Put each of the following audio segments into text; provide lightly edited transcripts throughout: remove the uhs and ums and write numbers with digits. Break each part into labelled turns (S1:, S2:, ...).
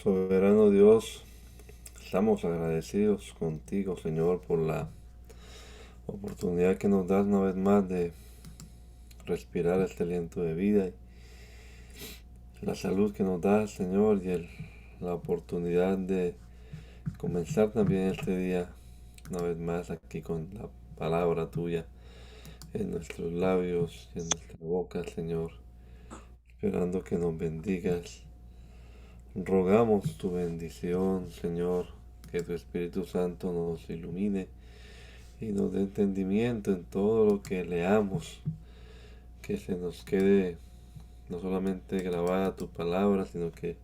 S1: Soberano Dios, estamos agradecidos contigo, Señor, por la oportunidad que nos das una vez más de respirar este aliento de vida y la salud que nos das, Señor, y la oportunidad de comenzar también este día una vez más aquí con la palabra tuya en nuestros labios y en nuestra boca, Señor, esperando que nos bendigas. Rogamos tu bendición, Señor, que tu Espíritu Santo nos ilumine y nos dé entendimiento en todo lo que leamos, que se nos quede no solamente grabada tu palabra, sino que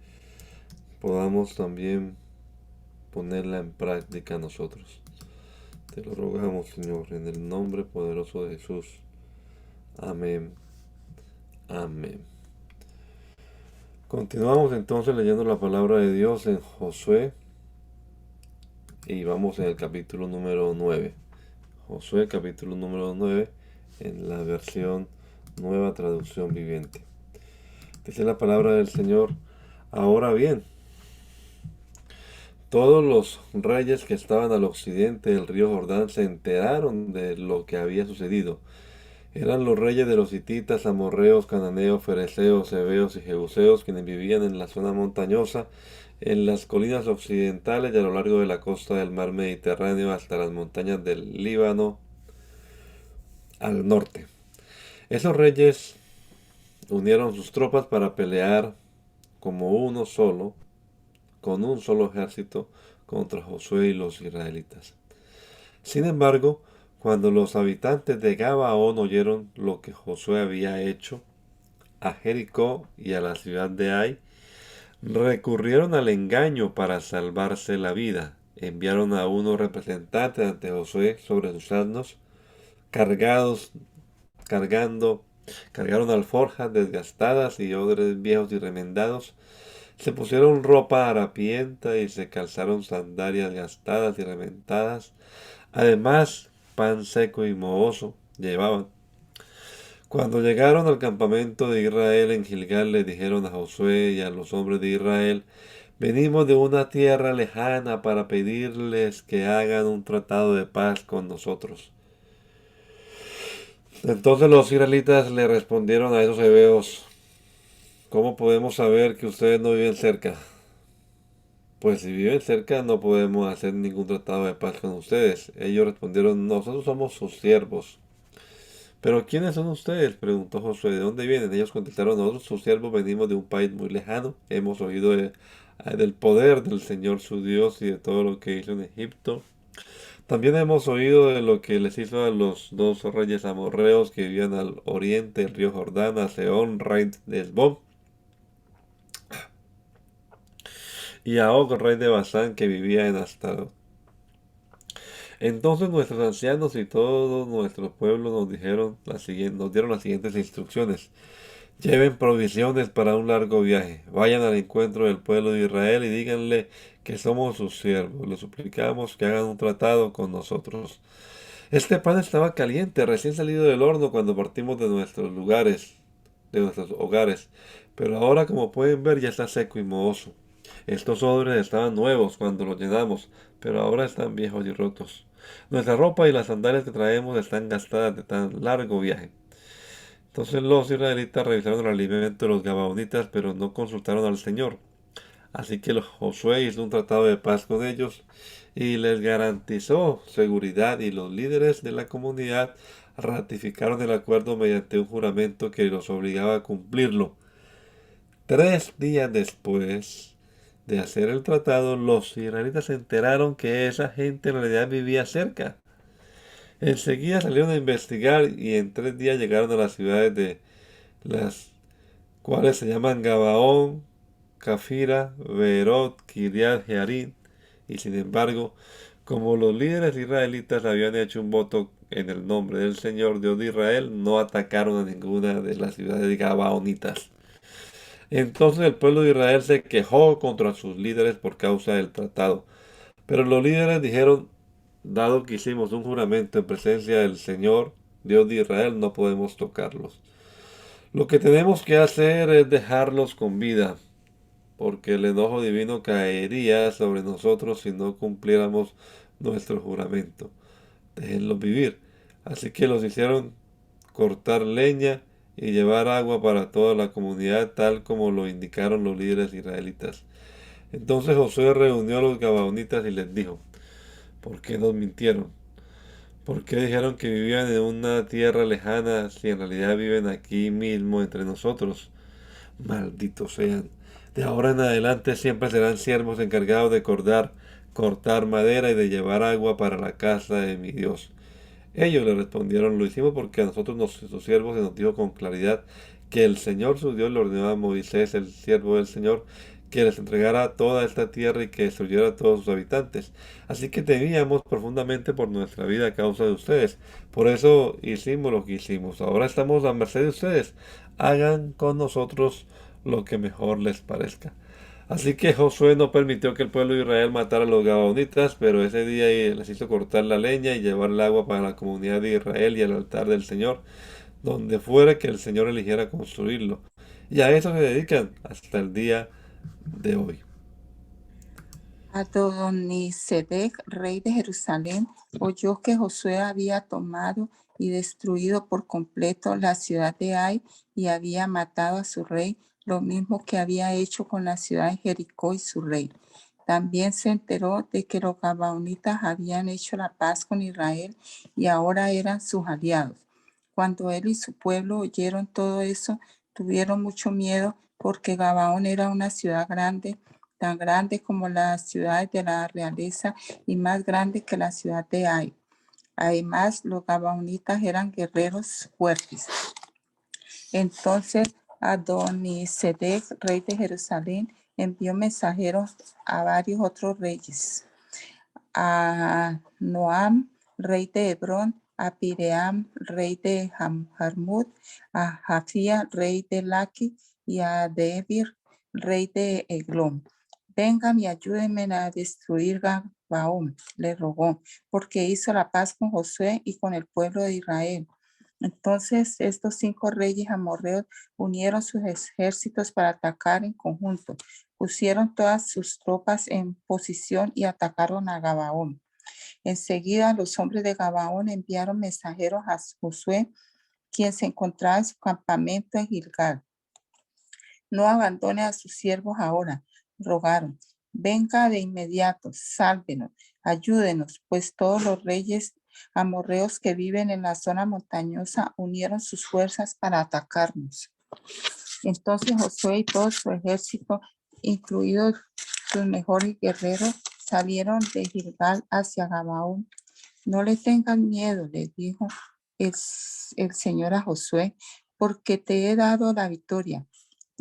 S1: podamos también ponerla en práctica nosotros. Te lo rogamos, Señor, en el nombre poderoso de Jesús. Amén. Amén. Continuamos entonces leyendo la palabra de Dios en Josué y vamos en el capítulo número 9. Josué capítulo número 9 en la versión Nueva Traducción Viviente. Dice la palabra del Señor: ahora bien, todos los reyes que estaban al occidente del río Jordán se enteraron de lo que había sucedido. Eran los reyes de los hititas, amorreos, cananeos, fereceos, heveos y jebuseos, quienes vivían en la zona montañosa, en las colinas occidentales y a lo largo de la costa del mar Mediterráneo hasta las montañas del Líbano al norte. Esos reyes unieron sus tropas para pelear como uno solo, con un solo ejército, contra Josué y los israelitas. Sin embargo, cuando los habitantes de Gabaón oyeron lo que Josué había hecho a Jericó y a la ciudad de Ai, recurrieron al engaño para salvarse la vida. Enviaron a unos representantes ante Josué sobre sus asnos, cargados, cargando, cargaron alforjas desgastadas y odres viejos y remendados. Se pusieron ropa harapienta y se calzaron sandalias gastadas y reventadas. Además, pan seco y mohoso llevaban. Cuando llegaron al campamento de Israel en Gilgal, le dijeron a Josué y a los hombres de Israel: venimos de una tierra lejana para pedirles que hagan un tratado de paz con nosotros. Entonces los israelitas le respondieron a esos hebeos: ¿cómo podemos saber que ustedes no viven cerca? Pues si viven cerca no podemos hacer ningún tratado de paz con ustedes. Ellos respondieron: nosotros somos sus siervos. ¿Pero quiénes son ustedes?, preguntó Josué. ¿De dónde vienen? Ellos contestaron: nosotros sus siervos venimos de un país muy lejano. Hemos oído del poder del Señor su Dios y de todo lo que hizo en Egipto. También hemos oído de lo que les hizo a los dos reyes amorreos que vivían al oriente del río Jordán, a Sehón, rey de Hesbón, y a Og, rey de Basán, que vivía en Astarot. Entonces nuestros ancianos y todo nuestro pueblo nos dieron las siguientes instrucciones: lleven provisiones para un largo viaje, vayan al encuentro del pueblo de Israel y díganle que somos sus siervos. Les suplicamos que hagan un tratado con nosotros. Este pan estaba caliente, recién salido del horno cuando partimos de nuestros hogares, pero ahora, como pueden ver, ya está seco y mohoso. Estos odres estaban nuevos cuando los llenamos, pero ahora están viejos y rotos. Nuestra ropa y las sandalias que traemos están gastadas de tan largo viaje. Entonces los israelitas revisaron el alimento de los gabaonitas, pero no consultaron al Señor. Así que Josué hizo un tratado de paz con ellos y les garantizó seguridad, y los líderes de la comunidad ratificaron el acuerdo mediante un juramento que los obligaba a cumplirlo. 3 días después de hacer el tratado, los israelitas se enteraron que esa gente en realidad vivía cerca. Enseguida salieron a investigar y en 3 días llegaron a las ciudades de las cuales se llaman Gabaón, Cafira, Beerot, Kiriat Jearim. Y sin embargo, como los líderes israelitas habían hecho un voto en el nombre del Señor Dios de Israel, no atacaron a ninguna de las ciudades gabaonitas. Entonces el pueblo de Israel se quejó contra sus líderes por causa del tratado. Pero los líderes dijeron: dado que hicimos un juramento en presencia del Señor Dios de Israel, no podemos tocarlos. Lo que tenemos que hacer es dejarlos con vida, porque el enojo divino caería sobre nosotros si no cumpliéramos nuestro juramento. Déjenlos vivir. Así que los hicieron cortar leña y llevar agua para toda la comunidad, tal como lo indicaron los líderes israelitas. Entonces Josué reunió a los gabaonitas y les dijo: ¿por qué nos mintieron? ¿Por qué dijeron que vivían en una tierra lejana si en realidad viven aquí mismo entre nosotros? Malditos sean. De ahora en adelante siempre serán siervos encargados de cortar madera y de llevar agua para la casa de mi Dios. Ellos le respondieron: lo hicimos porque a nosotros, nuestros siervos, se nos dijo con claridad que el Señor su Dios le ordenó a Moisés, el siervo del Señor, que les entregara toda esta tierra y que destruyera a todos sus habitantes. Así que temíamos profundamente por nuestra vida a causa de ustedes. Por eso hicimos lo que hicimos. Ahora estamos a merced de ustedes. Hagan con nosotros lo que mejor les parezca. Así que Josué no permitió que el pueblo de Israel matara a los gabaonitas, pero ese día les hizo cortar la leña y llevar el agua para la comunidad de Israel y al altar del Señor, donde fuera que el Señor eligiera construirlo. Y a eso se dedican hasta el día de hoy.
S2: Adonisedec, rey de Jerusalén, oyó que Josué había tomado y destruido por completo la ciudad de Ai y había matado a su rey, lo mismo que había hecho con la ciudad de Jericó y su rey. También se enteró de que los gabaonitas habían hecho la paz con Israel y ahora eran sus aliados. Cuando él y su pueblo oyeron todo eso, tuvieron mucho miedo porque Gabaón era una ciudad grande, tan grande como las ciudades de la realeza y más grande que la ciudad de Ai. Además, los gabaonitas eran guerreros fuertes. Entonces, Adonisedec, rey de Jerusalén, envió mensajeros a varios otros reyes: a Noam, rey de Hebrón, a Piream, rey de Jarmut, a Jafía, rey de Laqui, y a Debir, rey de Eglón. Vengan y ayúdenme a destruir Gabaón, le rogó, porque hizo la paz con Josué y con el pueblo de Israel. Entonces estos 5 reyes amorreos unieron sus ejércitos para atacar en conjunto. Pusieron todas sus tropas en posición y atacaron a Gabaón. Enseguida los hombres de Gabaón enviaron mensajeros a Josué, quien se encontraba en su campamento en Gilgal. No abandone a sus siervos ahora, rogaron. Venga de inmediato, sálvenos, ayúdenos, pues todos los reyes amorreos que viven en la zona montañosa unieron sus fuerzas para atacarnos. Entonces Josué y todo su ejército, incluidos sus mejores guerreros, salieron de Gilgal hacia Gabaón. No le tengan miedo, le dijo el Señor a Josué, porque te he dado la victoria.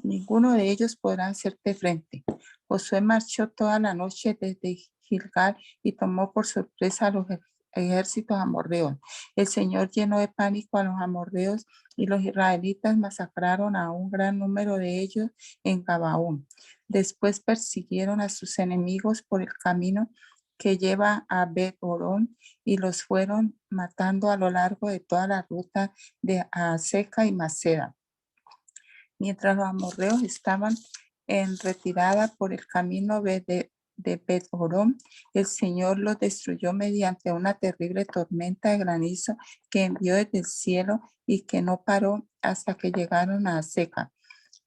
S2: Ninguno de ellos podrá hacerte frente. Josué marchó toda la noche desde Gilgal y tomó por sorpresa a los ejércitos amorreos. El Señor llenó de pánico a los amorreos y los israelitas masacraron a un gran número de ellos en Gabaón. Después persiguieron a sus enemigos por el camino que lleva a Bet-Horón y los fueron matando a lo largo de toda la ruta de Aseca y Maceda. Mientras los amorreos estaban en retirada por el camino de Bet-Horón, el Señor los destruyó mediante una terrible tormenta de granizo que envió desde el cielo y que no paró hasta que llegaron a Aseca.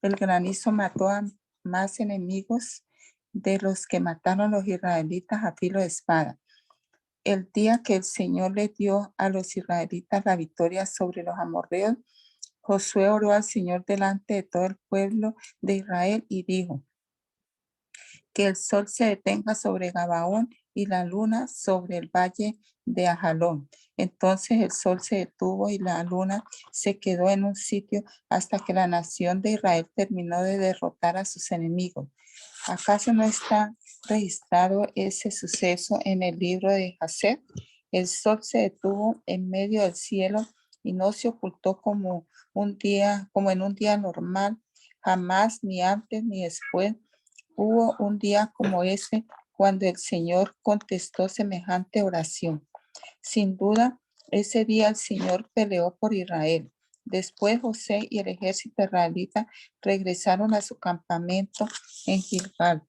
S2: El granizo mató a más enemigos de los que mataron los israelitas a filo de espada. El día que el Señor le dio a los israelitas la victoria sobre los amorreos, Josué oró al Señor delante de todo el pueblo de Israel y dijo: que el sol se detenga sobre Gabaón y la luna sobre el valle de Ajalón. Entonces el sol se detuvo y la luna se quedó en un sitio hasta que la nación de Israel terminó de derrotar a sus enemigos. ¿Acaso no está registrado ese suceso en el libro de Jasher? El sol se detuvo en medio del cielo y no se ocultó como en un día normal, jamás, ni antes ni después. Hubo un día como ese cuando el Señor contestó semejante oración. Sin duda, ese día el Señor peleó por Israel. Después José y el ejército israelita regresaron a su campamento en Gilgal.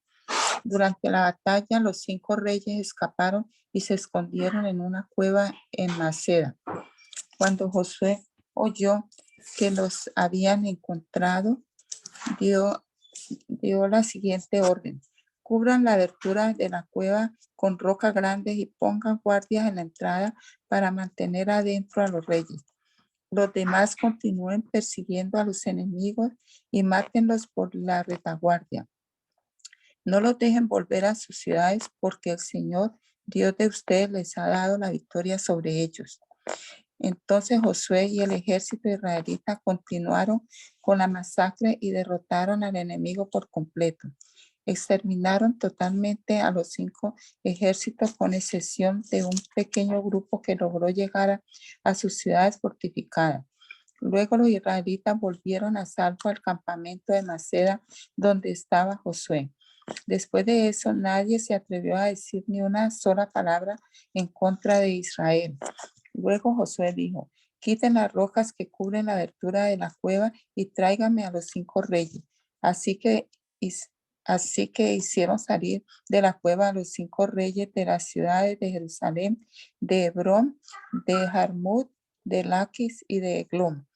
S2: Durante la batalla, los 5 reyes escaparon y se escondieron en una cueva en Maceda. Cuando Josué oyó que los habían encontrado, dio la siguiente orden: cubran la abertura de la cueva con rocas grandes y pongan guardias en la entrada para mantener adentro a los reyes. Los demás continúen persiguiendo a los enemigos y mátenlos por la retaguardia. No los dejen volver a sus ciudades, porque el Señor, Dios de ustedes, les ha dado la victoria sobre ellos. Entonces Josué y el ejército israelita continuaron con la masacre y derrotaron al enemigo por completo. Exterminaron totalmente a los 5 ejércitos, con excepción de un pequeño grupo que logró llegar a sus ciudades fortificadas. Luego los israelitas volvieron a salvo al campamento de Maceda, donde estaba Josué. Después de eso, nadie se atrevió a decir ni una sola palabra en contra de Israel. Luego Josué dijo: quiten las rocas que cubren la abertura de la cueva y tráiganme a los 5 reyes. Así que hicieron salir de la cueva a los 5 reyes de las ciudades de Jerusalén, de Hebrón, de Jarmut, de Laquis y de Eglón.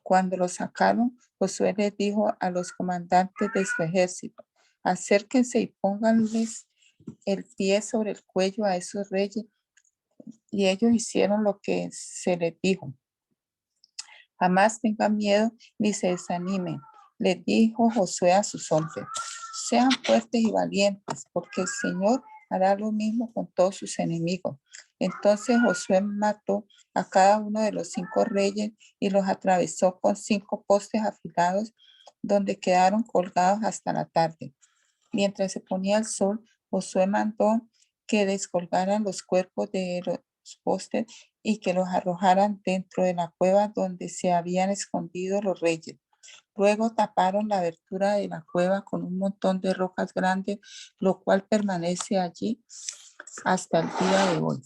S2: Cuando los sacaron, Josué les dijo a los comandantes de su ejército: acérquense y pónganles el pie sobre el cuello a esos reyes. Y ellos hicieron lo que se les dijo. Jamás tengan miedo ni se desanimen, les dijo Josué a sus hombres. Sean fuertes y valientes, porque el Señor hará lo mismo con todos sus enemigos. Entonces Josué mató a cada uno de los 5 reyes y los atravesó con 5 postes afilados, donde quedaron colgados hasta la tarde. Mientras se ponía el sol, Josué mandó que descolgaran los cuerpos de los postes y que los arrojaran dentro de la cueva donde se habían escondido los reyes. Luego taparon la abertura de la cueva con un montón de rocas grandes, lo cual permanece allí hasta el día de hoy.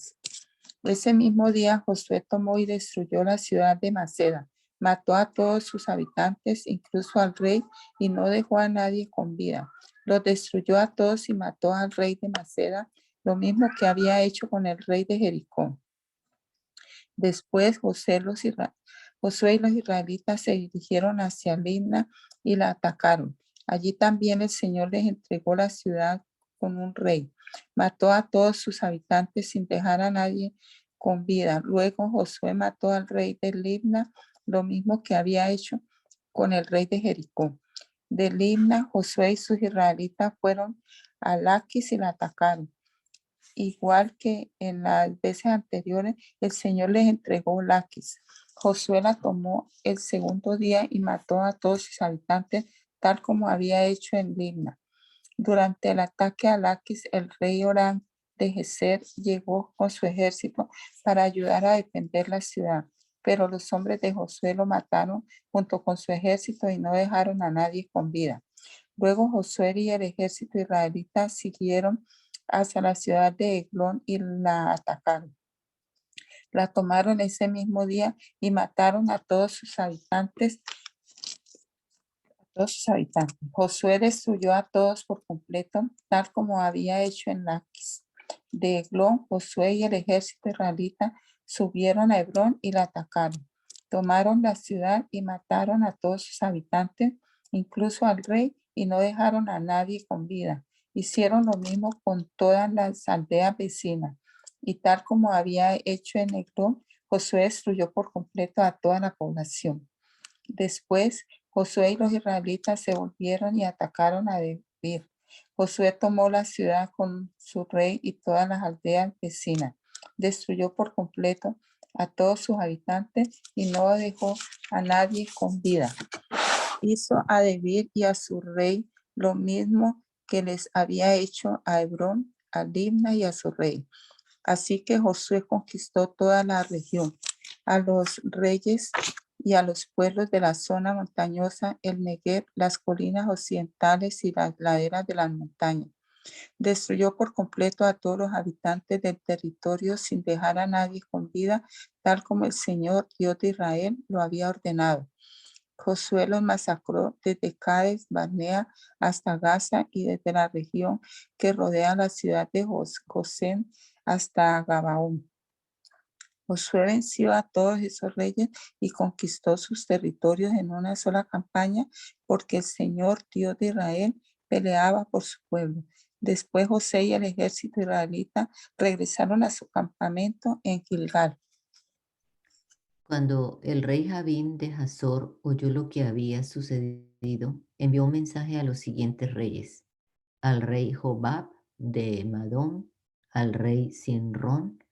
S2: Ese mismo día Josué tomó y destruyó la ciudad de Maceda. Mató a todos sus habitantes, incluso al rey, y no dejó a nadie con vida. Los destruyó a todos y mató al rey de Maceda, lo mismo que había hecho con el rey de Jericó. Después Josué y los israelitas se dirigieron hacia Libna y la atacaron. Allí también el Señor les entregó la ciudad con un rey. Mató a todos sus habitantes sin dejar a nadie con vida. Luego Josué mató al rey de Libna, lo mismo que había hecho con el rey de Jericó. De Libna, Josué y sus israelitas fueron a Laquis y la atacaron. Igual que en las veces anteriores, el Señor les entregó Laquis. Josué la tomó el segundo día y mató a todos sus habitantes, tal como había hecho en Libna. Durante el ataque a Laquis, el rey Orán de Gezer llegó con su ejército para ayudar a defender la ciudad, pero los hombres de Josué lo mataron junto con su ejército y no dejaron a nadie con vida. Luego Josué y el ejército israelita siguieron hacia la ciudad de Eglón y la atacaron. La tomaron ese mismo día y mataron a todos sus habitantes. Josué destruyó a todos por completo, tal como había hecho en Laquis. De Eglón, Josué y el ejército israelita subieron a Hebrón y la atacaron. Tomaron la ciudad y mataron a todos sus habitantes, incluso al rey, y no dejaron a nadie con vida. Hicieron lo mismo con todas las aldeas vecinas. Y tal como había hecho en Eglón, Josué destruyó por completo a toda la población. Después, Josué y los israelitas se volvieron y atacaron a Debir. Josué tomó la ciudad con su rey y todas las aldeas vecinas. Destruyó por completo a todos sus habitantes y no dejó a nadie con vida. Hizo a Debir y a su rey lo mismo que les había hecho a Hebrón, a Libna y a su rey. Así que Josué conquistó toda la región. A los reyes y a los pueblos de la zona montañosa, el Negev, las colinas occidentales y las laderas de las montañas. Destruyó por completo a todos los habitantes del territorio sin dejar a nadie con vida, tal como el Señor Dios de Israel lo había ordenado. Josué los masacró desde Cades Barnea hasta Gaza y desde la región que rodea la ciudad de Gosén hasta Gabaón. Josué venció a todos esos reyes y conquistó sus territorios en una sola campaña, porque el Señor Dios de Israel peleaba por su pueblo. Después José y el ejército israelita regresaron a su campamento en Gilgal.
S3: Cuando el rey Jabín de Hazor oyó lo que había sucedido, envió un mensaje a los siguientes reyes: al rey Jobab de Madón, al rey Sinrón,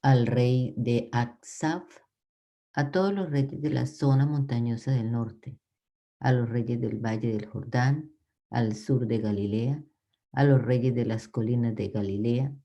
S3: al rey de Aksaf, a todos los reyes de la zona montañosa del norte, a los reyes del valle del Jordán, al sur de Galilea, a los reyes de las colinas de Galilea,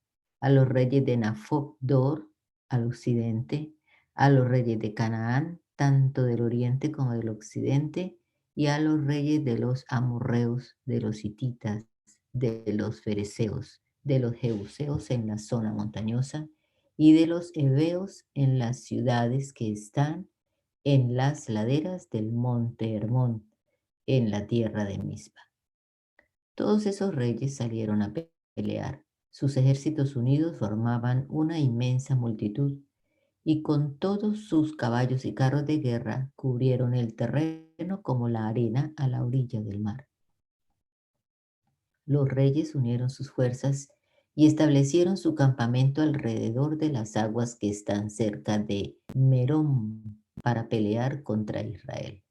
S3: a los reyes de Nafoth Dor, al occidente, a los reyes de Canaán, tanto del oriente como del occidente, y a los reyes de los amorreos, de los hititas, de los fereceos, de los jebuseos en la zona montañosa, y de los heveos en las ciudades que están en las laderas del monte Hermón, en la tierra de Mizpa. Todos esos reyes salieron a pelear. Sus ejércitos unidos formaban una inmensa multitud, y con todos sus caballos y carros de guerra cubrieron el terreno como la arena a la orilla del mar. Los reyes unieron sus fuerzas y establecieron su campamento alrededor de las aguas que están cerca de Merón para pelear contra Israel.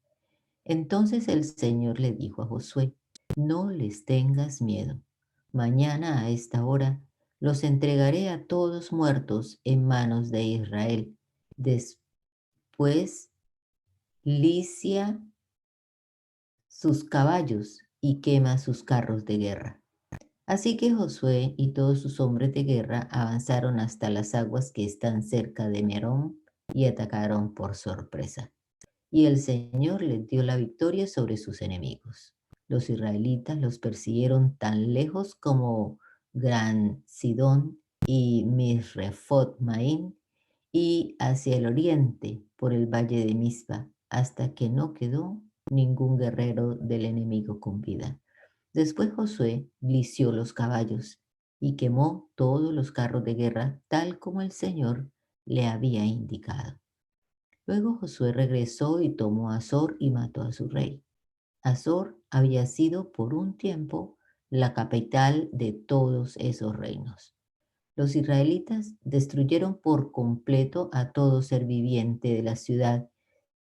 S3: Entonces el Señor le dijo a Josué: no les tengas miedo. Mañana a esta hora los entregaré a todos muertos en manos de Israel. Después licia sus caballos y quema sus carros de guerra. Así que Josué y todos sus hombres de guerra avanzaron hasta las aguas que están cerca de Merón y atacaron por sorpresa. Y el Señor les dio la victoria sobre sus enemigos. Los israelitas los persiguieron tan lejos como Gran Sidón y Misrefot Maín, y hacia el oriente por el valle de Mizpa, hasta que no quedó ningún guerrero del enemigo con vida. Después Josué lició los caballos y quemó todos los carros de guerra, tal como el Señor le había indicado. Luego Josué regresó y tomó a Azor y mató a su rey. Azor había sido por un tiempo la capital de todos esos reinos. Los israelitas destruyeron por completo a todo ser viviente de la ciudad,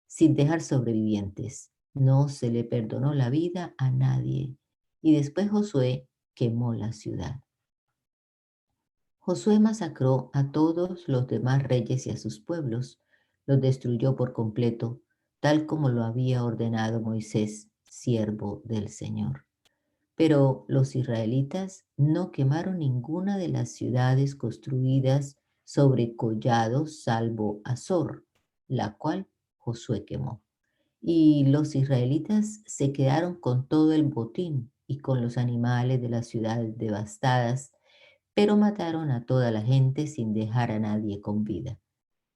S3: sin dejar sobrevivientes. No se le perdonó la vida a nadie. Y después Josué quemó la ciudad. Josué masacró a todos los demás reyes y a sus pueblos, los destruyó por completo, tal como lo había ordenado Moisés, siervo del Señor. Pero los israelitas no quemaron ninguna de las ciudades construidas sobre collados, salvo Azor, la cual Josué quemó. Y los israelitas se quedaron con todo el botín y con los animales de las ciudades devastadas, pero mataron a toda la gente sin dejar a nadie con vida,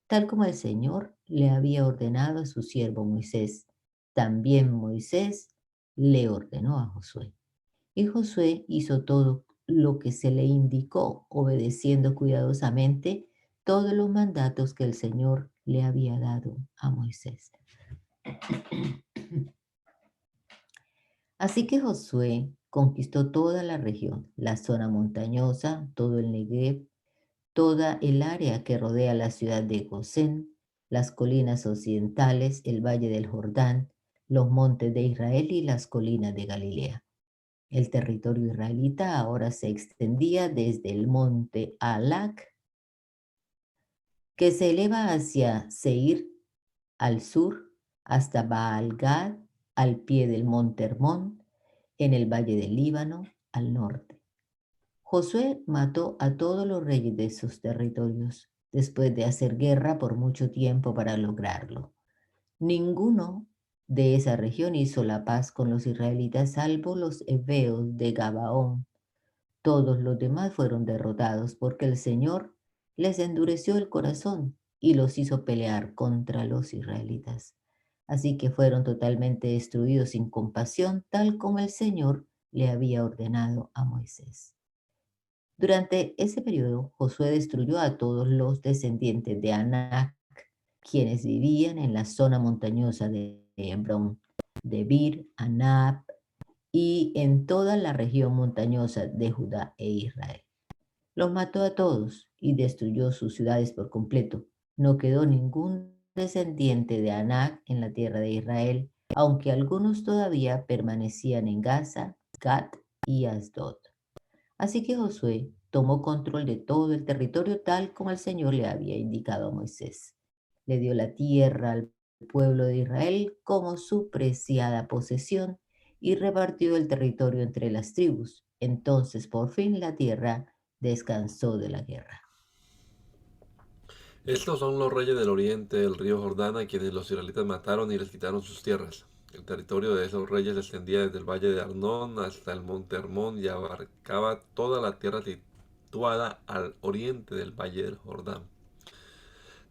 S3: tal como el Señor le había ordenado a su siervo Moisés. También Moisés le ordenó a Josué. Y Josué hizo todo lo que se le indicó, obedeciendo cuidadosamente todos los mandatos que el Señor le había dado a Moisés. Así que Josué conquistó toda la región, la zona montañosa, todo el Negev, toda el área que rodea la ciudad de Gosén, las colinas occidentales, el valle del Jordán, los montes de Israel y las colinas de Galilea. El territorio israelita ahora se extendía desde el monte Alac, que se eleva hacia Seir al sur, hasta Baal-Gad al pie del monte Hermón, en el valle del Líbano al norte. Josué mató a todos los reyes de esos territorios, después de hacer guerra por mucho tiempo para lograrlo. Ninguno de esa región hizo la paz con los israelitas, salvo los heveos de Gabaón. Todos los demás fueron derrotados porque el Señor les endureció el corazón y los hizo pelear contra los israelitas. Así que fueron totalmente destruidos sin compasión, tal como el Señor le había ordenado a Moisés. Durante ese periodo, Josué destruyó a todos los descendientes de Anac, quienes vivían en la zona montañosa de Hebrón, Debir, Anab y en toda la región montañosa de Judá e Israel. Los mató a todos y destruyó sus ciudades por completo. No quedó ningún descendiente de Anac en la tierra de Israel, aunque algunos todavía permanecían en Gaza, Gat y Asdod. Así que Josué tomó control de todo el territorio tal como el Señor le había indicado a Moisés. Le dio la tierra al pueblo de Israel como su preciada posesión y repartió el territorio entre las tribus. Entonces por fin la tierra descansó de la guerra.
S1: Estos son los reyes del oriente del río Jordán, a quienes los israelitas mataron y les quitaron sus tierras. El territorio de esos reyes se extendía desde el valle de Arnón hasta el monte Hermón y abarcaba toda la tierra situada al oriente del valle del Jordán.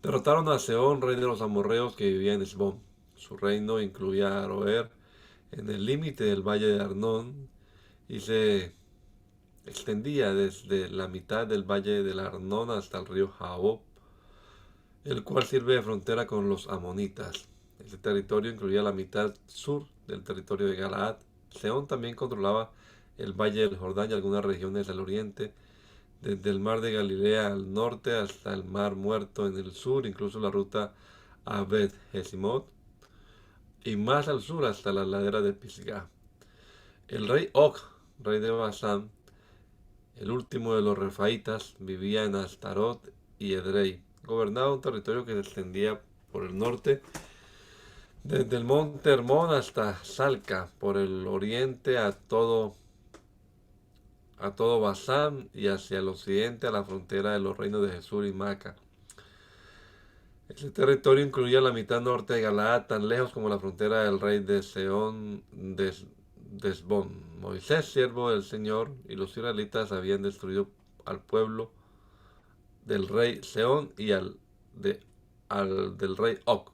S1: Derrotaron a Sehón, rey de los amorreos que vivía en Hesbón. Su reino incluía a Aroer en el límite del valle de Arnón y se extendía desde la mitad del valle del Arnón hasta el río Jaboc, el cual sirve de frontera con los amonitas. Este territorio incluía la mitad sur del territorio de Galaad. Sehón también controlaba el valle del Jordán y algunas regiones del oriente, desde el mar de Galilea al norte hasta el mar Muerto en el sur, incluso la ruta a Bet Jesimot, y más al sur hasta la ladera de Pisgah. El rey Og, rey de Basán, el último de los refaitas, vivía en Astarot y Edrei. Gobernaba un territorio que se extendía por el norte, desde el monte Hermón hasta Salca, por el oriente a todo Basán y hacia el occidente a la frontera de los reinos de Jesús y Maca. Este territorio incluía la mitad norte de Galaad, tan lejos como la frontera del rey de Sehón de Hesbón. Moisés, siervo del Señor, y los israelitas habían destruido al pueblo del rey Sehón y al del rey Og.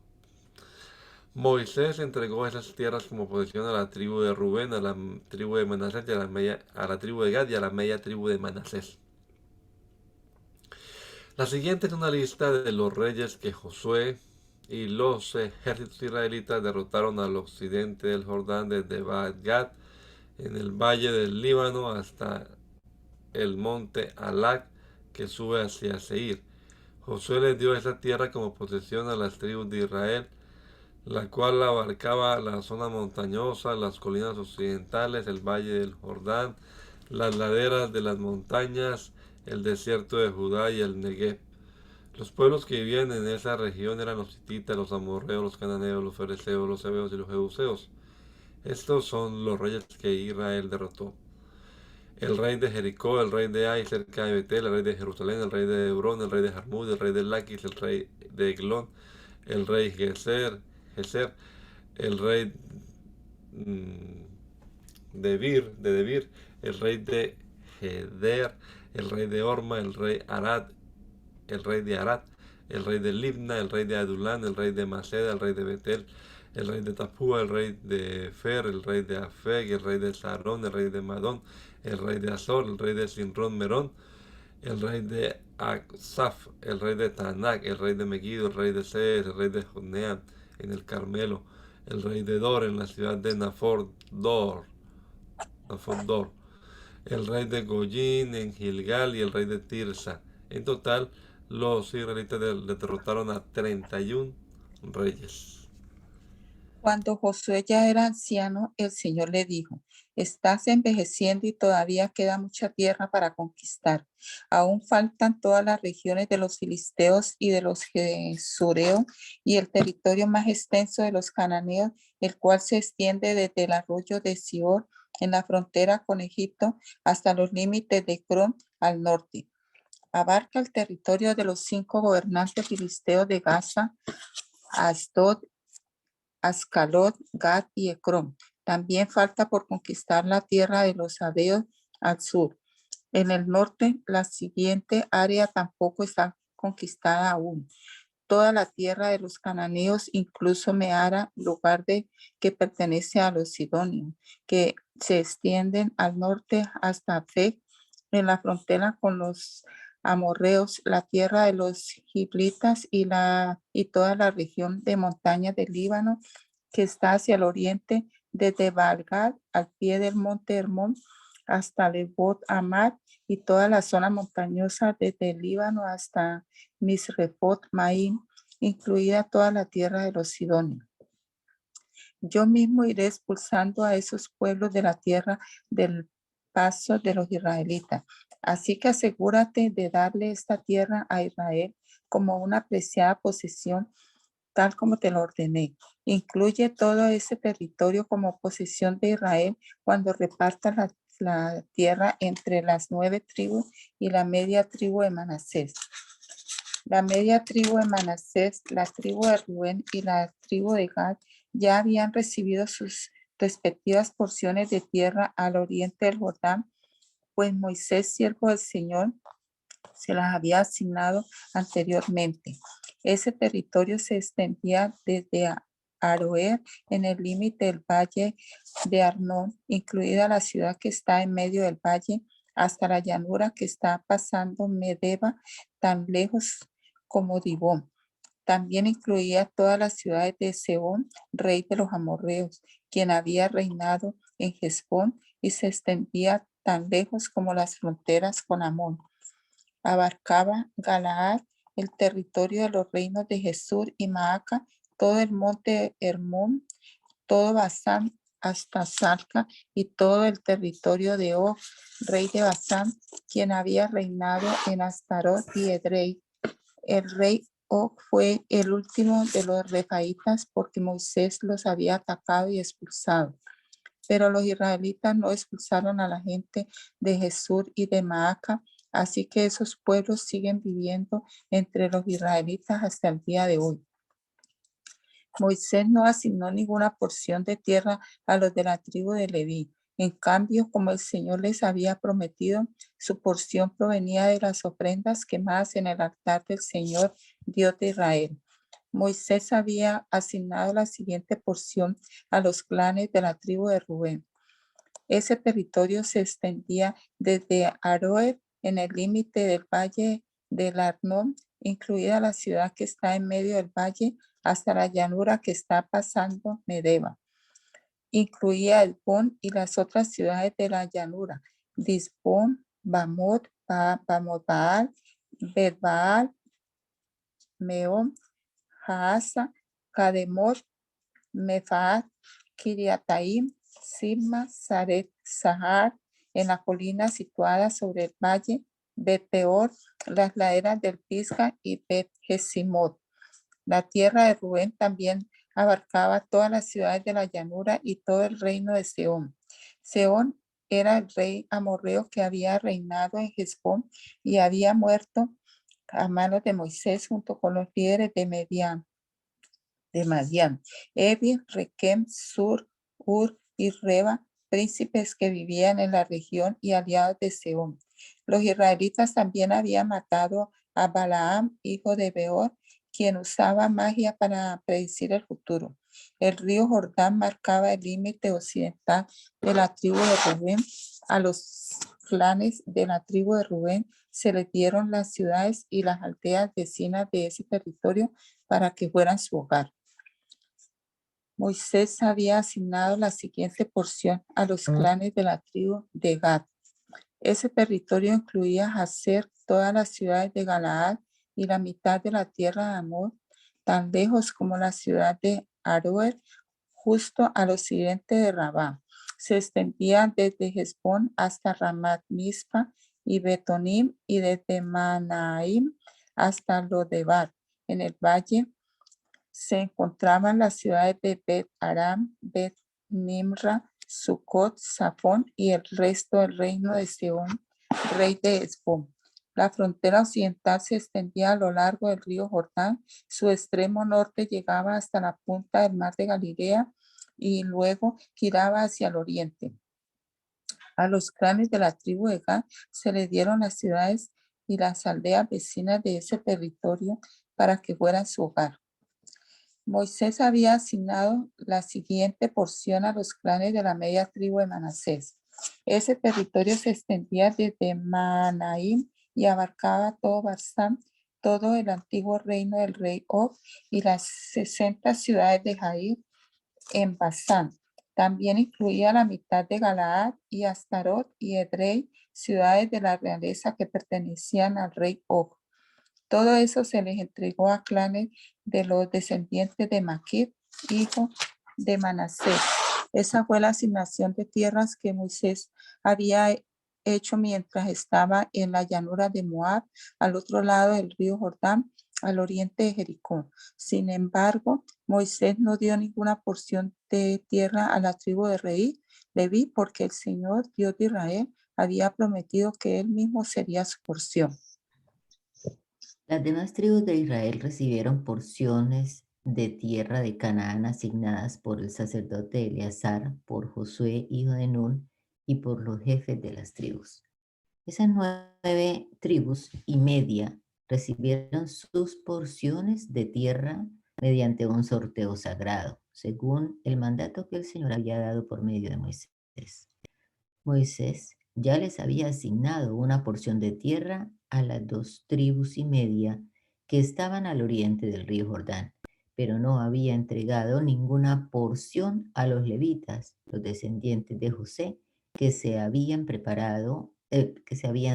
S1: Moisés entregó esas tierras como posesión a la tribu de Rubén, a la tribu de Manasés, y a la tribu de Gad y a la media tribu de Manasés. La siguiente es una lista de los reyes que Josué y los ejércitos israelitas derrotaron al occidente del Jordán, desde Baal-Gad en el valle del Líbano hasta el monte Alac que sube hacia Seir. Josué les dio esa tierra como posesión a las tribus de Israel, la cual abarcaba la zona montañosa, las colinas occidentales, el valle del Jordán, las laderas de las montañas, el desierto de Judá y el Negev. Los pueblos que vivían en esa región eran los hititas, los amorreos, los cananeos, los fereceos, los heveos y los jebuseos. Estos son los reyes que Israel derrotó: el rey de Jericó, el rey de Ai cerca de Betel, el rey de Jerusalén, el rey de Hebrón, el rey de Jarmud, el rey de Laquis, el rey de Eglón, el rey Geser, el rey de Debir, el rey de Heder, el rey de Orma, el rey Arad, el rey de Arad, el rey de Libna, el rey de Adulán, el rey de Maceda, el rey de Betel, el rey de Tapúa, el rey de Fer, el rey de Afeg, el rey de Sarón, el rey de Madón, el rey de Azor, el rey de Sinrón Merón, el rey de Aksaf, el rey de Tanak, el rey de Megiddo, el rey de Seir, el rey de Joneam en el Carmelo, el rey de Dor en la ciudad de Nafordor, el rey de Goyín en Gilgal y el rey de Tirsa. En total, los israelitas derrotaron a 31 reyes.
S2: Cuando Josué ya era anciano, el Señor le dijo: estás envejeciendo y todavía queda mucha tierra para conquistar. Aún faltan todas las regiones de los filisteos y de los gesureos y el territorio más extenso de los cananeos, el cual se extiende desde el arroyo de Sior en la frontera con Egipto hasta los límites de Ecrón al norte. Abarca el territorio de los 5 gobernantes filisteos de Gaza, Asdod, Ascalot, Gad y Ecrón. También falta por conquistar la tierra de los sabeos al sur. En el norte, la siguiente área tampoco está conquistada aún. Toda la tierra de los cananeos, incluso Meara, lugar que pertenece a los sidonios, que se extienden al norte hasta Afec, en la frontera con los amorreos, la tierra de los giblitas y toda la región de montañas del Líbano, que está hacia el oriente, desde Baal-Gad al pie del monte Hermón hasta Lebot Amad, y toda la zona montañosa desde el Líbano hasta Misrefot Maim, incluida toda la tierra de los sidonios. Yo mismo iré expulsando a esos pueblos de la tierra del paso de los israelitas. Así que asegúrate de darle esta tierra a Israel como una preciada posesión, tal como te lo ordené. Incluye todo ese territorio como posesión de Israel cuando reparta la tierra entre las 9 tribus y la media tribu de Manasés. La media tribu de Manasés, la tribu de Rubén y la tribu de Gad ya habían recibido sus respectivas porciones de tierra al oriente del Jordán, pues Moisés, siervo del Señor, se las había asignado anteriormente. Ese territorio se extendía desde Aroer en el límite del valle de Arnón, incluida la ciudad que está en medio del valle, hasta la llanura que está pasando Medeba, tan lejos como Dibón. También incluía todas las ciudades de Sehón, rey de los amorreos, quien había reinado en Hesbón, y se extendía tan lejos como las fronteras con Amón. Abarcaba Galaad, el territorio de los reinos de Jesús y Maaca, todo el monte Hermón, todo Basán hasta Salca, y todo el territorio de Og, rey de Basán, quien había reinado en Astarot y Edrei. El rey Og fue el último de los refaítas porque Moisés los había atacado y expulsado. Pero los israelitas no expulsaron a la gente de Jesús y de Maaca, así que esos pueblos siguen viviendo entre los israelitas hasta el día de hoy. Moisés no asignó ninguna porción de tierra a los de la tribu de Leví. En cambio, como el Señor les había prometido, su porción provenía de las ofrendas quemadas en el altar del Señor, Dios de Israel. Moisés había asignado la siguiente porción a los clanes de la tribu de Rubén. Ese territorio se extendía desde Aroer en el límite del valle del Arnón, incluida la ciudad que está en medio del valle, hasta la llanura que está pasando Medeba. Incluía Elbón y las otras ciudades de la llanura, Disbón, Bamot, Bamot-Baal, Bet-Baal, Meón, Jaasa, Kademot, Mefaat, Kiriataim, Sibma, Saret, Sahar, en la colina situada sobre el valle, Bet-Peor, las laderas del Pisga y Bet-Jesimot. La tierra de Rubén también abarcaba todas las ciudades de la llanura y todo el reino de Sehón. Sehón era el rey amorreo que había reinado en Hesbón y había muerto a manos de Moisés junto con los líderes de Madián, Evi, Requem, Sur, Ur y Reba, príncipes que vivían en la región y aliados de Sehón. Los israelitas también habían matado a Balaam, hijo de Beor, quien usaba magia para predecir el futuro. El río Jordán marcaba el límite occidental de la tribu de Rubén. A los clanes de la tribu de Rubén se les dieron las ciudades y las aldeas vecinas de ese territorio para que fueran su hogar. Moisés había asignado la siguiente porción a los clanes de la tribu de Gad. Ese territorio incluía Jazer, todas las ciudades de Galaad y la mitad de la tierra de Amor, tan lejos como la ciudad de Aroer, justo al occidente de Rabá. Se extendía desde Hesbón hasta Ramat Mispa y Betonim, y desde Manaim hasta Lodebar. En el valle se encontraban las ciudades de Bet Aram, Bet Nimra, Sucot, Safón y el resto del reino de Sehón, rey de Hesbón. La frontera occidental se extendía a lo largo del río Jordán. Su extremo norte llegaba hasta la punta del mar de Galilea y luego giraba hacia el oriente. A los clanes de la tribu de Gad se les dieron las ciudades y las aldeas vecinas de ese territorio para que fueran su hogar. Moisés había asignado la siguiente porción a los clanes de la media tribu de Manasés. Ese territorio se extendía desde Manaim y abarcaba todo Basán, todo el antiguo reino del rey Og y las 60 ciudades de Jair en Basán. También incluía la mitad de Galaad y Astarot y Edrei, ciudades de la realeza que pertenecían al rey Og. Todo eso se les entregó a clanes de los descendientes de Maquir, hijo de Manasés. Esa fue la asignación de tierras que Moisés había hecho mientras estaba en la llanura de Moab, al otro lado del río Jordán, al oriente de Jericó. Sin embargo, Moisés no dio ninguna porción de tierra a la tribu de Leví, porque el Señor, Dios de Israel, había prometido que él mismo sería su porción.
S3: Las demás tribus de Israel recibieron porciones de tierra de Canaán asignadas por el sacerdote Eleazar, por Josué, hijo de Nun, y por los jefes de las tribus. Esas 9 tribus y media recibieron sus porciones de tierra mediante un sorteo sagrado, según el mandato que el Señor había dado por medio de Moisés. Moisés ya les había asignado una porción de tierra a las 2 tribus y media que estaban al oriente del río Jordán, pero no había entregado ninguna porción a los levitas, los descendientes de José, que se habían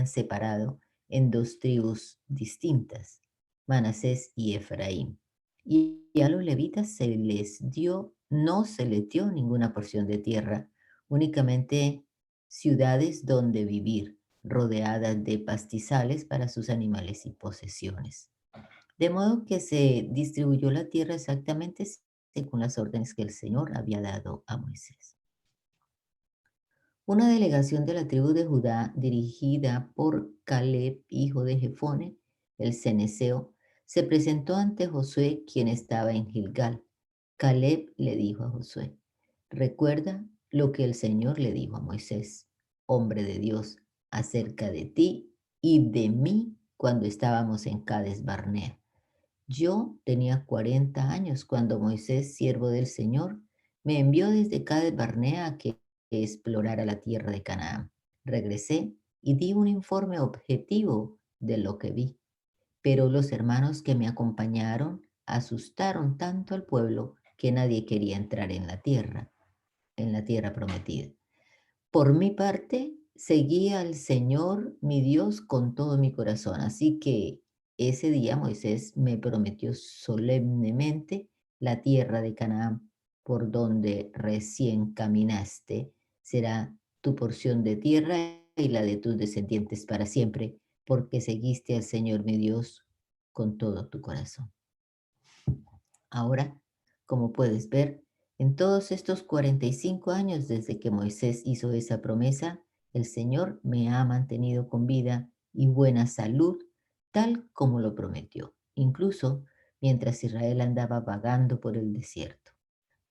S3: separado en 2 tribus distintas, Manasés y Efraín. Y a los levitas no se les dio ninguna porción de tierra, únicamente ciudades donde vivir, rodeadas de pastizales para sus animales y posesiones. De modo que se distribuyó la tierra exactamente según las órdenes que el Señor había dado a Moisés. Una delegación de la tribu de Judá, dirigida por Caleb, hijo de Jefone, el ceneseo, se presentó ante Josué, quien estaba en Gilgal. Caleb le dijo a Josué: recuerda lo que el Señor le dijo a Moisés, hombre de Dios, acerca de ti y de mí cuando estábamos en Cades Barnea. Yo tenía 40 años cuando Moisés, siervo del Señor, me envió desde Cades Barnea a que explorara la tierra de Canaán. Regresé y di un informe objetivo de lo que vi, pero los hermanos que me acompañaron asustaron tanto al pueblo que nadie quería entrar en la tierra prometida. Por mi parte, seguí al Señor mi Dios con todo mi corazón. Así que ese día Moisés me prometió solemnemente la tierra de Canaán, por donde recién caminaste, será tu porción de tierra y la de tus descendientes para siempre, porque seguiste al Señor mi Dios con todo tu corazón. Ahora, como puedes ver, en todos estos 45 años desde que Moisés hizo esa promesa, el Señor me ha mantenido con vida y buena salud, tal como lo prometió, incluso mientras Israel andaba vagando por el desierto.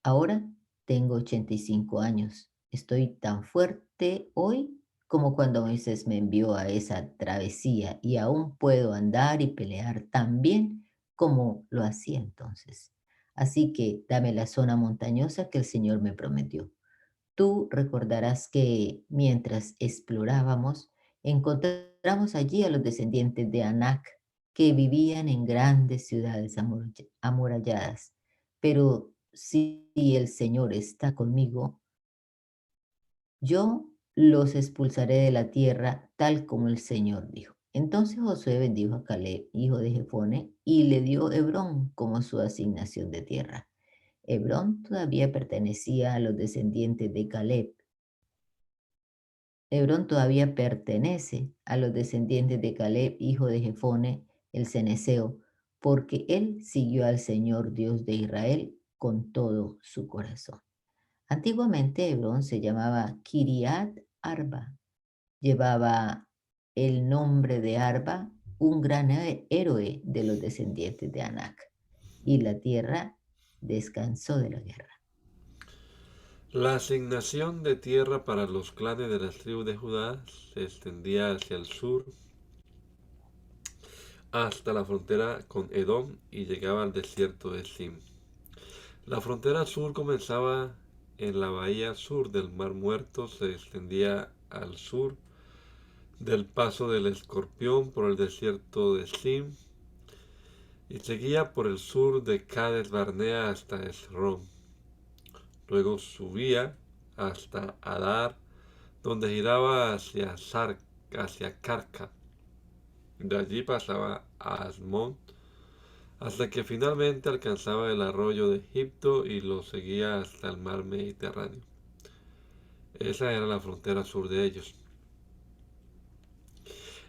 S3: Ahora tengo 85 años. Estoy tan fuerte hoy como cuando Moisés me envió a esa travesía y aún puedo andar y pelear tan bien como lo hacía entonces. Así que dame la zona montañosa que el Señor me prometió. Tú recordarás que mientras explorábamos, encontramos allí a los descendientes de Anac, que vivían en grandes ciudades amuralladas. Pero si el Señor está conmigo, yo los expulsaré de la tierra tal como el Señor dijo. Entonces Josué bendijo a Caleb, hijo de Jefone, y le dio Hebrón como su asignación de tierra. Hebrón todavía pertenecía a los descendientes de Caleb. Hebrón todavía pertenece a los descendientes de Caleb, hijo de Jefone, el ceneseo, porque él siguió al Señor Dios de Israel con todo su corazón. Antiguamente Hebrón se llamaba Kiriat Arba. Llevaba el nombre de Arba, un gran héroe de los descendientes de Anac, y la tierra descansó de la guerra.
S1: La asignación de tierra para los clanes de las tribus de Judá se extendía hacia el sur hasta la frontera con Edom y llegaba al desierto de Sim. La frontera sur comenzaba en la bahía sur del Mar Muerto, se extendía al sur del paso del Escorpión por el desierto de Sim y seguía por el sur de Cades Barnea hasta Esrón. Luego subía hasta Adar, donde giraba hacia Carca. De allí pasaba a Asmón, hasta que finalmente alcanzaba el arroyo de Egipto y lo seguía hasta el mar Mediterráneo. Esa era la frontera sur de ellos.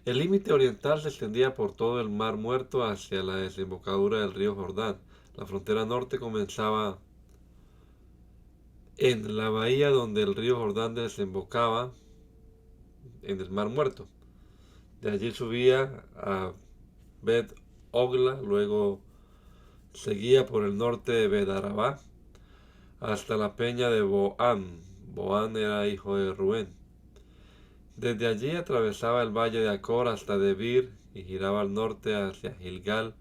S1: El límite oriental se extendía por todo el mar Muerto hacia la desembocadura del río Jordán. La frontera norte comenzaba en la bahía donde el río Jordán desembocaba en el mar Muerto. De allí subía a Bet Ogla, luego seguía por el norte de Bet-Arabá hasta la peña de Boán. Boán era hijo de Rubén. Desde allí atravesaba el valle de Acor hasta Debir y giraba al norte hacia Gilgal,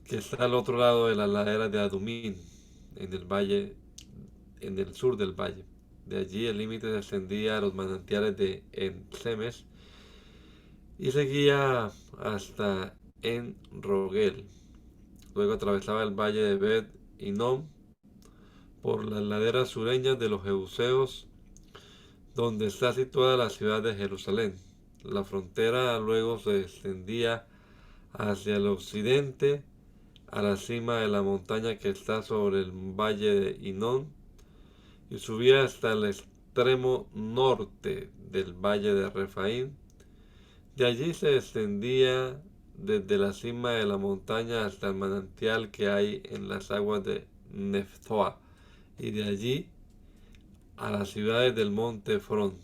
S1: que está al otro lado de la ladera de Adumín, en el sur del valle. De allí el límite se extendía a los manantiales de En-Semes y seguía hasta En-Rogel. Luego atravesaba el valle de Bet-Inom por las laderas sureñas de los Jebuseos, donde está situada la ciudad de Jerusalén. La frontera luego se extendía hacia el occidente a la cima de la montaña que está sobre el valle de Hinón y subía hasta el extremo norte del valle de Refaín. De allí se extendía desde la cima de la montaña hasta el manantial que hay en las aguas de Neftoa, y de allí a las ciudades del monte Efrón.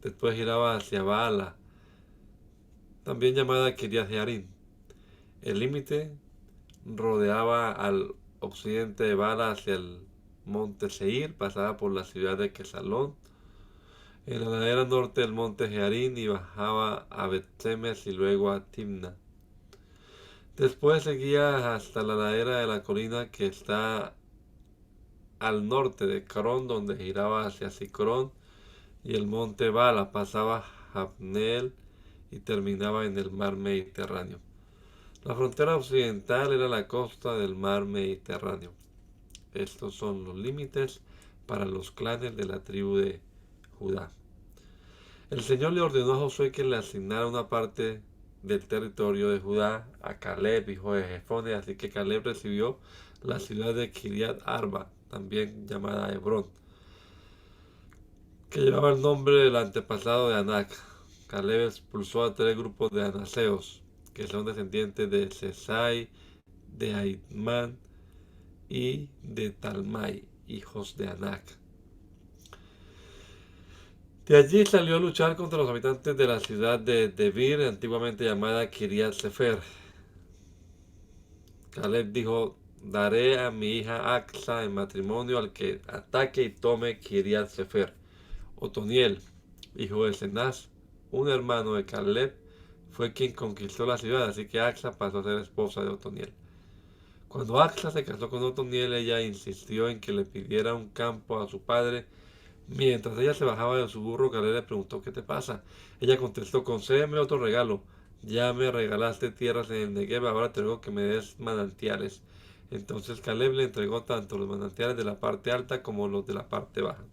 S1: Después giraba hacia Baala, también llamada Kiriat Jearim. El límite rodeaba al occidente de Baala hacia el monte Seir, pasaba por la ciudad de Quesalón, en la ladera norte del monte Jearim y bajaba a Bet-Semes y luego a Timna. Después seguía hasta la ladera de la colina que está al norte de Crón, donde giraba hacia Sicrón y el monte Bala, pasaba Jabneel y terminaba en el mar Mediterráneo. La frontera occidental era la costa del mar Mediterráneo. Estos son los límites para los clanes de la tribu de Judá. El Señor le ordenó a Josué que le asignara una parte del territorio de Judá a Caleb, hijo de Jefone, así que Caleb recibió la ciudad de Kiriat Arba, también llamada Hebrón, que llevaba el nombre del antepasado de Anac. Caleb expulsó a 3 grupos de anaseos, que son descendientes de Sesai, de Aitman y de Talmai, hijos de Anac. De allí salió a luchar contra los habitantes de la ciudad de Debir, antiguamente llamada Kiriat Sefer. Caleb dijo: daré a mi hija Aksa en matrimonio al que ataque y tome Kiriat Sefer. Otoniel, hijo de Cenaz, un hermano de Caleb, fue quien conquistó la ciudad, así que Aksa pasó a ser esposa de Otoniel. Cuando Aksa se casó con Otoniel, ella insistió en que le pidiera un campo a su padre. Mientras ella se bajaba de su burro, Caleb le preguntó: ¿qué te pasa? Ella contestó: concédeme otro regalo. Ya me regalaste tierras en el Negev, ahora te ruego que me des manantiales. Entonces Caleb le entregó tanto los manantiales de la parte alta como los de la parte baja.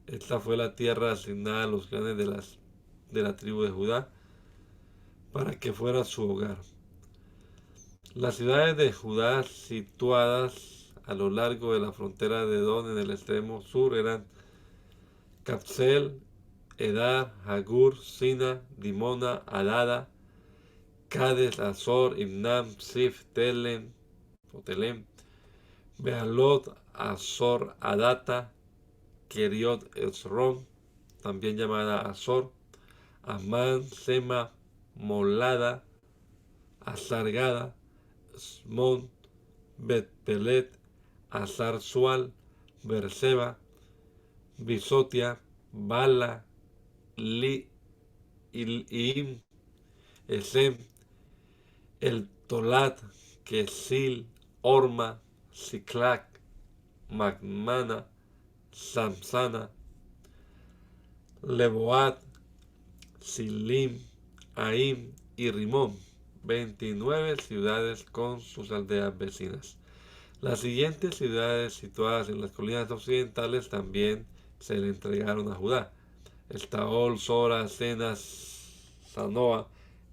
S1: Esta fue la tierra asignada a los clanes de la tribu de Judá para que fuera su hogar. Las ciudades de Judá situadas a lo largo de la frontera de Edom en el extremo sur eran Capsel, Edar, Hagur, Sina, Dimona, Adada, Cades, Azor, Imnam, Sif, Telem, Bealot, Azor, Adata, Keriot, Esrom, también llamada Azor, Amán, Sema, Molada, Azargada, Smon, Betpelet, Azar Sual, Berseba, Bisotia, Bala, Iim, Esem, El Tolat, Kesil, Orma, Ciclac, Magmana, Samsana, Leboat, Silim, Aim y Rimón, 29 ciudades con sus aldeas vecinas. Las siguientes ciudades situadas en las colinas occidentales también se le entregaron a Judá: Estaol, Sora, Sena, Sanoa,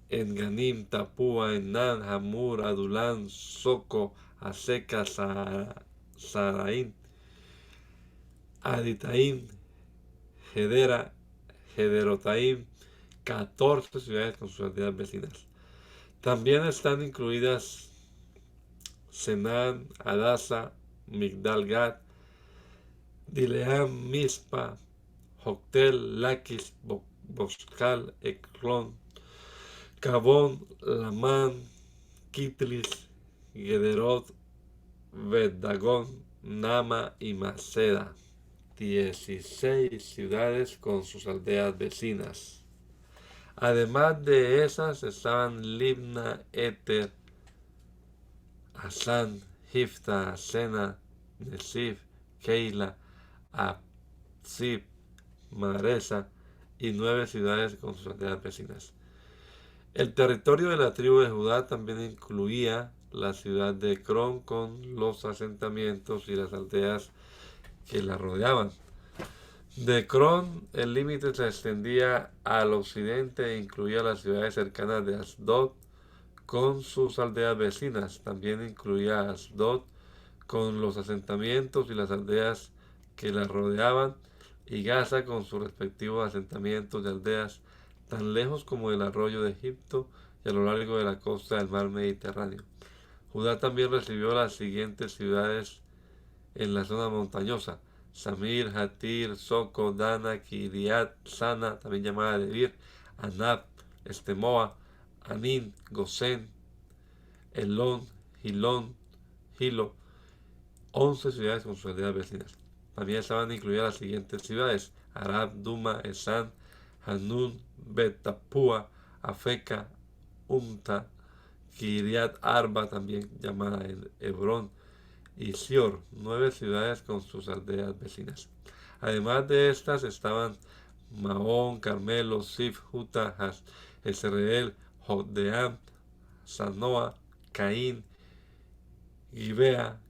S1: Enganim, Tapúa, Enán, Hamur, Adulán, Soco, Aseca, Saraín, Aditaín, Gedera, Gederotaín, 14 ciudades con sus aldeas vecinas. También están incluidas Senán, Adasa, Migdal-Gad, Dileam, Mispa, Joctel, Laquis, Boscal, Eclón, Cabón, Lamán, Kitlis, Gederot, Bet-Dagón, Nama y Maceda. 16 ciudades con sus aldeas vecinas. Además de esas estaban Libna, Eter, Asán, Hifta, Sena, Nesif, Keila, Absib, Maresa y 9 ciudades con sus aldeas vecinas. El territorio de la tribu de Judá también incluía la ciudad de Ecrón con los asentamientos y las aldeas que la rodeaban. De Ecrón, el límite se extendía al occidente e incluía las ciudades cercanas de Asdod con sus aldeas vecinas. También incluía a Asdod con los asentamientos y las aldeas que la rodeaban, y Gaza con sus respectivos asentamientos y aldeas, tan lejos como el arroyo de Egipto y a lo largo de la costa del mar Mediterráneo. Judá también recibió las siguientes ciudades en la zona montañosa: Samir, Hatir, Soco, Dana, Kiriat, Sana, también llamada Debir, Anab, Estemoa, Anin, Gosén, Elón, Gilón, Gilo, 11 ciudades con sus aldeas vecinas. También estaban incluidas las siguientes ciudades: Arab, Duma, Esan, Hanun, Bet-Tapúa, Afeca, Umta, Kiriat Arba, también llamada Hebrón, y Sior, 9 ciudades con sus aldeas vecinas. Además de estas estaban Maón, Carmelo, Sif, Juta, Jezreel, Jodeam, Sanoa, Caín, Gibeá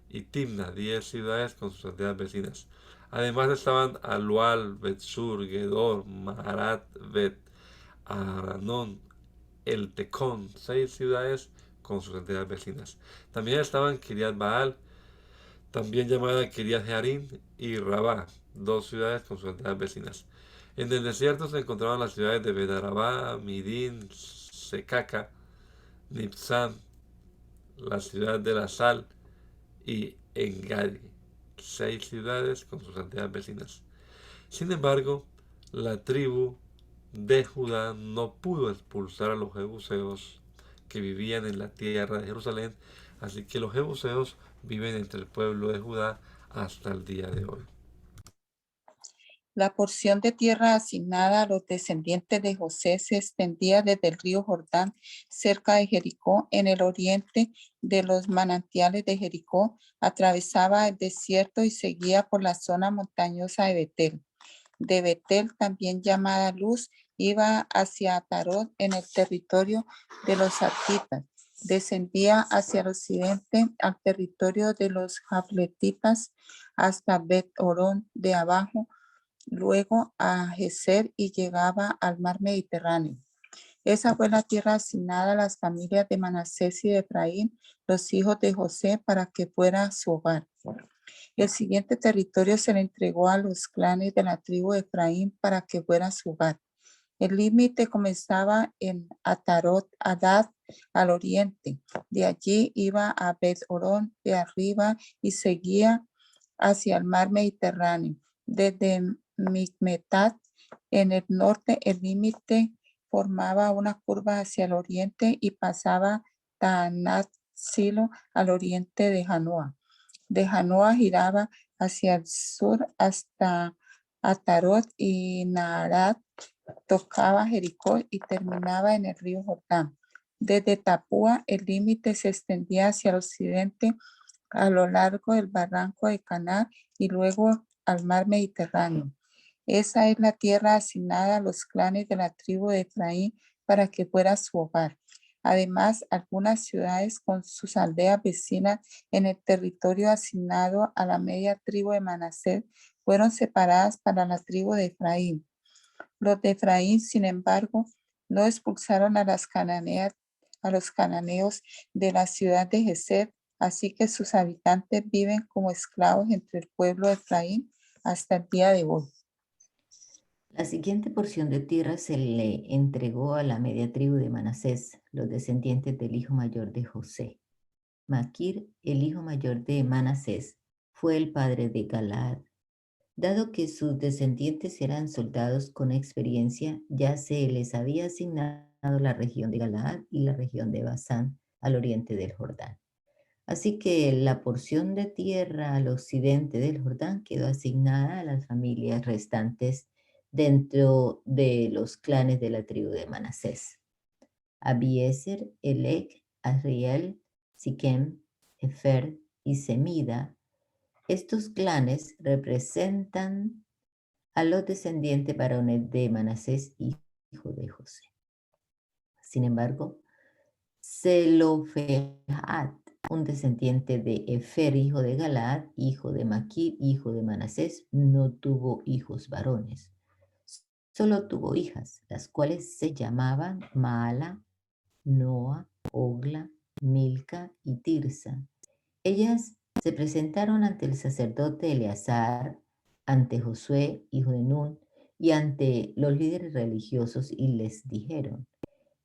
S1: y Timna, 10 ciudades con sus aldeas vecinas. Además estaban Alual, Betsur, Gedor, Maharat, Bet, Aranón, El Tecón, 6 ciudades con sus aldeas vecinas. También estaban Kiriat Baal, también llamada Kiriat Jearim, y Rabá, 2 ciudades con sus aldeas vecinas. En el desierto se encontraban las ciudades de Bedarabá, Midín, Secaca, Nipsam, la ciudad de la Sal y Engadi, 6 ciudades con sus aldeas vecinas. Sin embargo, la tribu de Judá no pudo expulsar a los jebuseos que vivían en la tierra de Jerusalén, así que los jebuseos viven entre el pueblo de Judá hasta el día de hoy.
S2: La porción de tierra asignada a los descendientes de José se extendía desde el río Jordán, cerca de Jericó, en el oriente de los manantiales de Jericó, atravesaba el desierto y seguía por la zona montañosa de Betel. De Betel, también llamada Luz, iba hacia Atarot en el territorio de los Arquitas. Descendía hacia el occidente al territorio de los Jafletitas hasta Bet-Orón de abajo, luego a Geser y llegaba al mar Mediterráneo. Esa fue la tierra asignada a las familias de Manasés y de Efraín, los hijos de José, para que fuera su hogar. El siguiente territorio se le entregó a los clanes de la tribu de Efraín para que fuera su hogar. El límite comenzaba en Atarot Adad al oriente. De allí iba a Bet-Orón de arriba y seguía hacia el mar Mediterráneo. Desde Micmetat en el norte, el límite formaba una curva hacia el oriente y pasaba Taanat Silo al oriente de Janoa. De Janoa giraba hacia el sur hasta Atarot y Naharat, tocaba Jericó y terminaba en el río Jordán. Desde Tapúa, el límite se extendía hacia el occidente a lo largo del barranco de Caná y luego al mar Mediterráneo. Esa es la tierra asignada a los clanes de la tribu de Efraín para que fuera su hogar. Además, algunas ciudades con sus aldeas vecinas en el territorio asignado a la media tribu de Manasés fueron separadas para la tribu de Efraín. Los de Efraín, sin embargo, no expulsaron a los cananeos de la ciudad de Geser, así que sus habitantes viven como esclavos entre el pueblo de Efraín hasta el día de hoy.
S3: La siguiente porción de tierra se le entregó a la media tribu de Manasés, los descendientes del hijo mayor de José. Maquir, el hijo mayor de Manasés, fue el padre de Galaad. Dado que sus descendientes eran soldados con experiencia, ya se les había asignado la región de Galaad y la región de Basán al oriente del Jordán. Así que la porción de tierra al occidente del Jordán quedó asignada a las familias restantes dentro de los clanes de la tribu de Manasés: Abiezer, Elec, Asriel, Siquem, Efer y Semida. Estos clanes representan a los descendientes varones de Manasés, hijo de José. Sin embargo, Zelofehad, un descendiente de Efer, hijo de Galaad, hijo de Maquir, hijo de Manasés, no tuvo hijos varones. Solo tuvo hijas, las cuales se llamaban Maala, Noa, Ogla, Milca y Tirsa. Ellas se presentaron ante el sacerdote Eleazar, ante Josué, hijo de Nun, y ante los líderes religiosos, y les dijeron: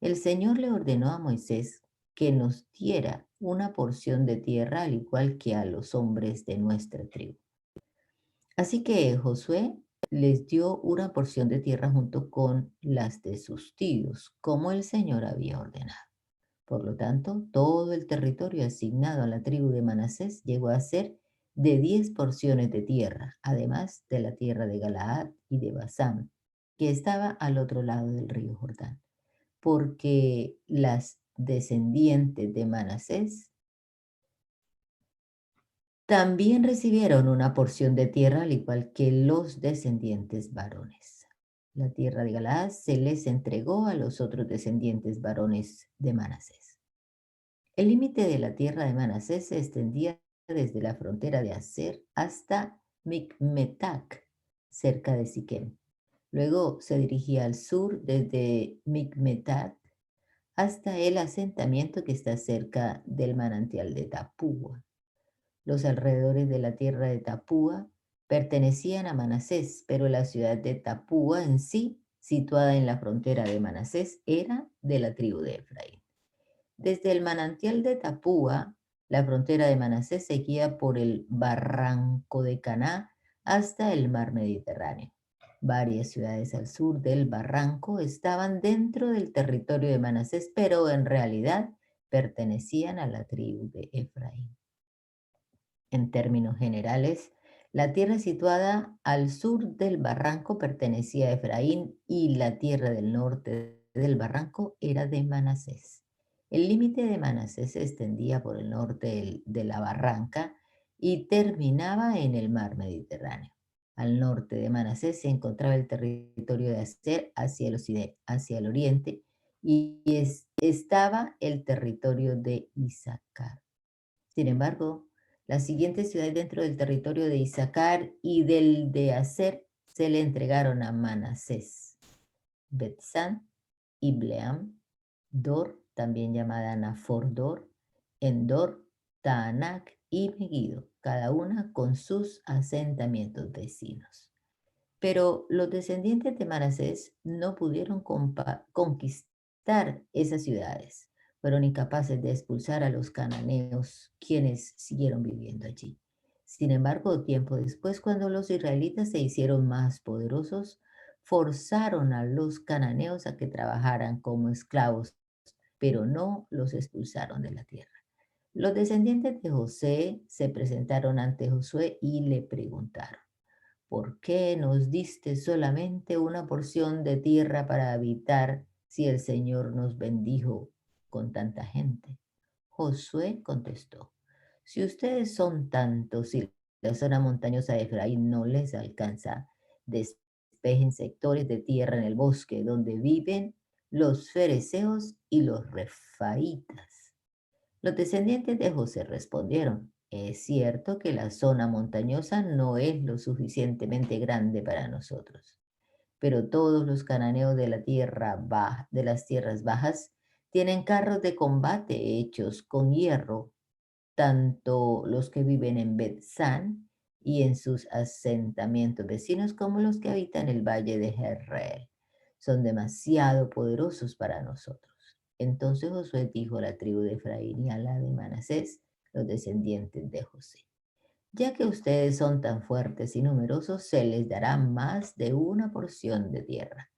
S3: el Señor le ordenó a Moisés que nos diera una porción de tierra al igual que a los hombres de nuestra tribu. Así que Josué les dio una porción de tierra junto con las de sus tíos, como el Señor había ordenado. Por lo tanto, todo el territorio asignado a la tribu de Manasés llegó a ser de 10 porciones de tierra, además de la tierra de Galaad y de Basán, que estaba al otro lado del río Jordán, porque las descendientes de Manasés también recibieron una porción de tierra al igual que los descendientes varones. La tierra de Galaad se les entregó a los otros descendientes varones de Manasés. El límite de la tierra de Manasés se extendía desde la frontera de Aser hasta Micmetac, cerca de Siquem. Luego se dirigía al sur desde Micmetat hasta el asentamiento que está cerca del manantial de Tapúa. Los alrededores de la tierra de Tapúa pertenecían a Manasés, pero la ciudad de Tapúa en sí, situada en la frontera de Manasés, era de la tribu de Efraín. Desde el manantial de Tapúa, la frontera de Manasés seguía por el barranco de Caná hasta el mar Mediterráneo. Varias ciudades al sur del barranco estaban dentro del territorio de Manasés, pero en realidad pertenecían a la tribu de Efraín. En términos generales, la tierra situada al sur del barranco pertenecía a Efraín y la tierra del norte del barranco era de Manasés. El límite de Manasés se extendía por el norte de la barranca y terminaba en el mar Mediterráneo. Al norte de Manasés se encontraba el territorio de Aser hacia el oriente y estaba el territorio de Isaacar. Sin embargo, las siguientes ciudades dentro del territorio de Isaacar y del de Aser se le entregaron a Manasés: Betzán, Ibleam, Dor, también llamada Nafor-Dor, Endor, Taanac y Megiddo, cada una con sus asentamientos vecinos. Pero los descendientes de Manasés no pudieron conquistar esas ciudades. Fueron incapaces de expulsar a los cananeos, quienes siguieron viviendo allí. Sin embargo, tiempo después, cuando los israelitas se hicieron más poderosos, forzaron a los cananeos a que trabajaran como esclavos, pero no los expulsaron de la tierra. Los descendientes de José se presentaron ante Josué y le preguntaron, ¿por qué nos diste solamente una porción de tierra para habitar si el Señor nos bendijo con tanta gente? Josué contestó, si ustedes son tantos y la zona montañosa de Efraín no les alcanza, despejen sectores de tierra en el bosque donde viven los fereceos y los refaitas. Los descendientes de José respondieron, es cierto que la zona montañosa no es lo suficientemente grande para nosotros, pero todos los cananeos de la tierra baja, de las tierras bajas, tienen carros de combate hechos con hierro, tanto los que viven en Bet-San y en sus asentamientos vecinos como los que habitan el valle de Jezreel. Son demasiado poderosos para nosotros. Entonces Josué dijo a la tribu de Efraín y a la de Manasés, los descendientes de José, ya que ustedes son tan fuertes y numerosos, se les dará más de una porción de tierra.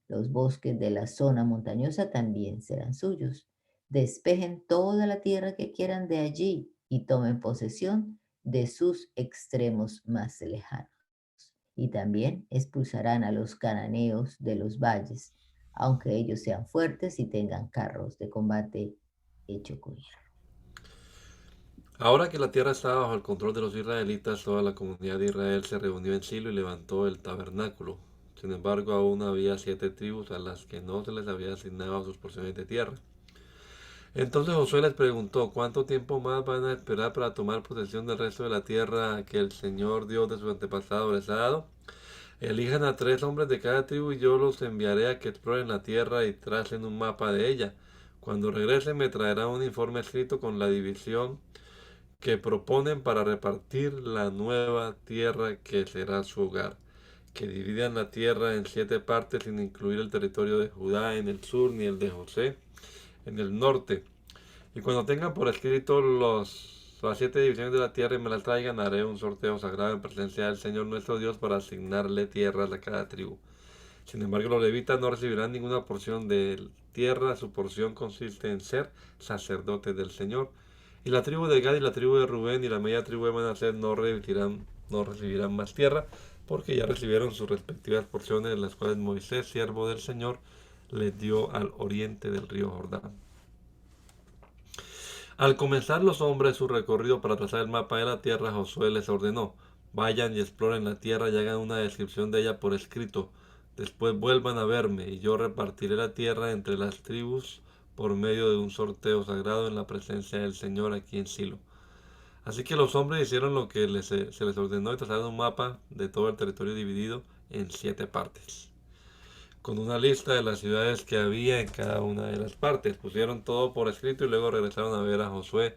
S3: Los bosques de la zona montañosa también serán suyos. Despejen toda la tierra que quieran de allí y tomen posesión de sus extremos más lejanos. Y también expulsarán a los cananeos de los valles, aunque ellos sean fuertes y tengan carros de combate hecho con hierro.
S1: Ahora que la tierra estaba bajo el control de los israelitas, toda la comunidad de Israel se reunió en Silo y levantó el tabernáculo. Sin embargo, aún había 7 tribus a las que no se les había asignado sus porciones de tierra. Entonces Josué les preguntó, ¿cuánto tiempo más van a esperar para tomar posesión del resto de la tierra que el Señor Dios de sus antepasados les ha dado? Elijan a 3 hombres de cada tribu y yo los enviaré a que exploren la tierra y tracen un mapa de ella. Cuando regresen me traerán un informe escrito con la división que proponen para repartir la nueva tierra que será su hogar. Que dividan la tierra en 7 partes sin incluir el territorio de Judá en el sur ni el de José en el norte. Y cuando tengan por escrito las 7 divisiones de la tierra y me las traigan, haré un sorteo sagrado en presencia del Señor nuestro Dios para asignarle tierras a cada tribu. Sin embargo, los levitas no recibirán ninguna porción de tierra, su porción consiste en ser sacerdotes del Señor. Y la tribu de Gad y la tribu de Rubén y la media tribu de Manasés no recibirán más tierra, porque ya recibieron sus respectivas porciones, las cuales Moisés, siervo del Señor, les dio al oriente del río Jordán. Al comenzar los hombres su recorrido para trazar el mapa de la tierra, Josué les ordenó, vayan y exploren la tierra y hagan una descripción de ella por escrito. Después vuelvan a verme y yo repartiré la tierra entre las tribus por medio de un sorteo sagrado en la presencia del Señor aquí en Silo. Así que los hombres hicieron lo que se les ordenó y trazaron un mapa de todo el territorio dividido en 7 partes, con una lista de las ciudades que había en cada una de las partes. Pusieron todo por escrito y luego regresaron a ver a Josué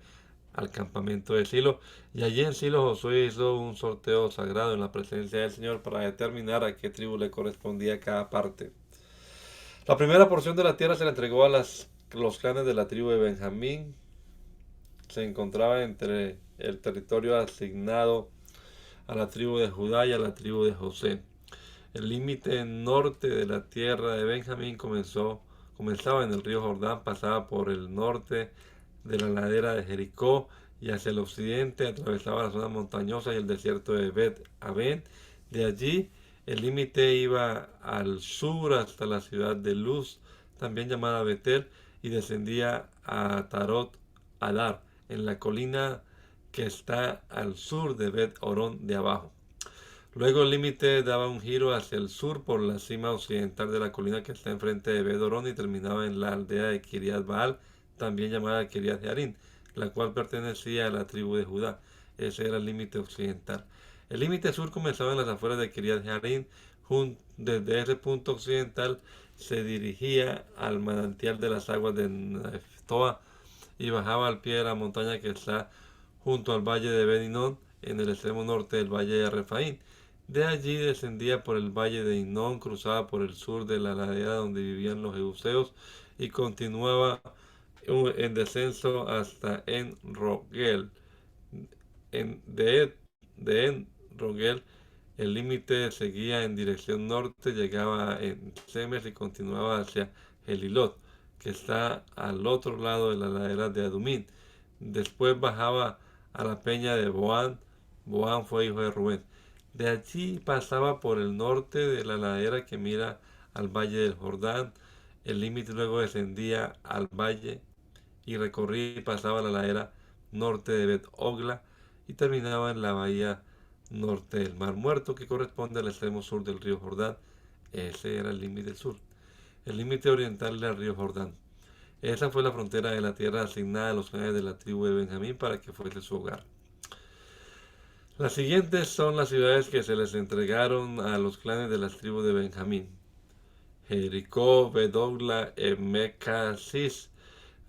S1: al campamento de Silo. Y allí en Silo Josué hizo un sorteo sagrado en la presencia del Señor para determinar a qué tribu le correspondía cada parte. La primera porción de la tierra se le entregó a los clanes de la tribu de Benjamín. Se encontraba entre el territorio asignado a la tribu de Judá y a la tribu de José. El límite norte de la tierra de Benjamín comenzaba en el río Jordán, pasaba por el norte de la ladera de Jericó y hacia el occidente atravesaba la zona montañosa y el desierto de Bet-Aven. De allí el límite iba al sur hasta la ciudad de Luz, también llamada Betel, y descendía a Tarot Adar, en la colina que está al sur de Bet-Orón de abajo. Luego el límite daba un giro hacia el sur por la cima occidental de la colina que está enfrente de Bedorón y terminaba en la aldea de Kiriat Baal, también llamada Kiriat Jearim, la cual pertenecía a la tribu de Judá. Ese era el límite occidental. El límite sur comenzaba en las afueras de Kiriat Jearim. Desde ese punto occidental se dirigía al manantial de las aguas de Neftoa y bajaba al pie de la montaña que está junto al valle de Ben-Hinnom, en el extremo norte del valle de Refaín. De allí descendía por el valle de Hinnom, cruzaba por el sur de la ladera donde vivían los jebuseos y continuaba en descenso hasta En Rogel. De En Rogel el límite seguía en dirección norte, llegaba en Semes y continuaba hacia Gelilot, que está al otro lado de la ladera de Adumín. Después bajaba a la peña de Boán. Boán fue hijo de Rubén. De allí pasaba por el norte de la ladera que mira al valle del Jordán. El límite luego descendía al valle y recorría y pasaba la ladera norte de Bet Ogla y terminaba en la bahía norte del Mar Muerto, que corresponde al extremo sur del río Jordán. Ese era el límite sur. El límite oriental del río Jordán. Esa fue la frontera de la tierra asignada a los clanes de la tribu de Benjamín para que fuese su hogar. Las siguientes son las ciudades que se les entregaron a los clanes de las tribus de Benjamín: Jericó, Bedogla, Emecasis,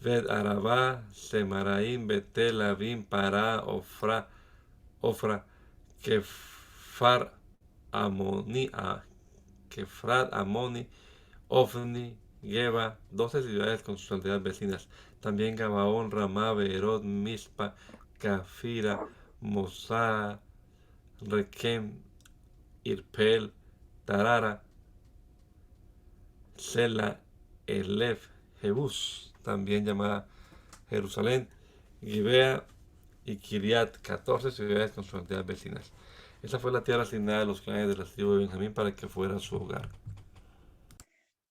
S1: Bet Arabá, Semaraim, Betel, Abim, Pará, Ofra, Kefar, Kefrat, Amoni, Ofni, Geba, 12 ciudades con sus aldeas vecinas. También Gabaón, Ramá, Beerot, Mispa, Cafira, Mosá, Requem, Irpel, Tarara, Sela, Elef, Jebús, también llamada Jerusalén, Gibea y Kiriat, 14 ciudades con sus aldeas vecinas. Esa fue la tierra asignada a los clanes de la tribu de Benjamín para que fuera su hogar.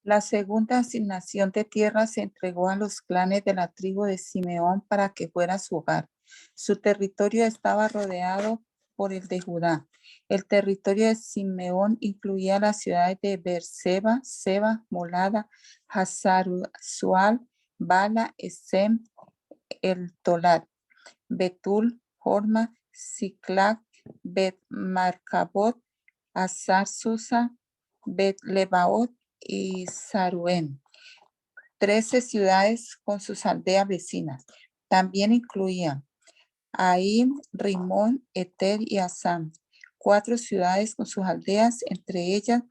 S2: La segunda asignación de tierra se entregó a los clanes de la tribu de Simeón para que fuera su hogar. Su territorio estaba rodeado por el de Judá. El territorio de Simeón incluía las ciudades de Beerseba, Seba, Molada, Hazar-Sual, Bala, Esem, El Tolat, Betul, Horma, Siclac, Bet Marcabot, Azar Susa, Bet Lebaot y Saruén. 13 ciudades con sus aldeas vecinas. También incluían Aim, Rimón, Eter y Asam. 4 ciudades con sus aldeas, entre ellas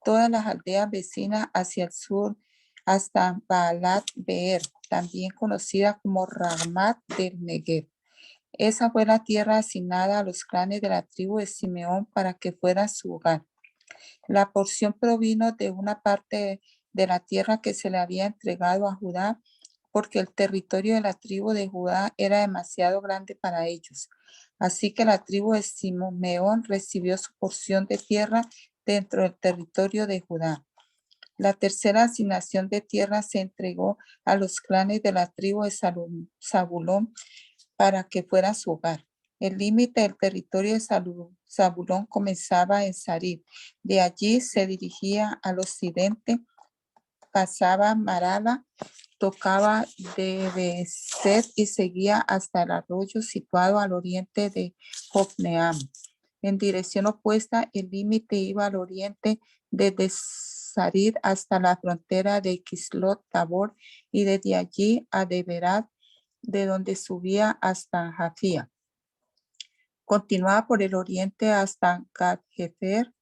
S2: todas las aldeas vecinas hacia el sur hasta Baalat Beer, también conocida como Ramat del Negev. Esa fue la tierra asignada a los clanes de la tribu de Simeón para que fuera su hogar. La porción provino de una parte de la tierra que se le había entregado a Judá, porque el territorio de la tribu de Judá era demasiado grande para ellos. Así que la tribu de Simeón recibió su porción de tierra dentro del territorio de Judá. La tercera asignación de tierra se entregó a los clanes de la tribu de Zabulón para que fuera su hogar. El límite del territorio de Zabulón comenzaba en Sarid. De allí se dirigía al occidente, pasaba Marala, tocaba de Beset y seguía hasta el arroyo situado al oriente de Jocneam. En dirección opuesta, el límite iba al oriente desde Sarid hasta la frontera de Kislot Tabor y desde allí a Deberat, de donde subía hasta Jafía. Continuaba por el oriente hasta Gat-Hefer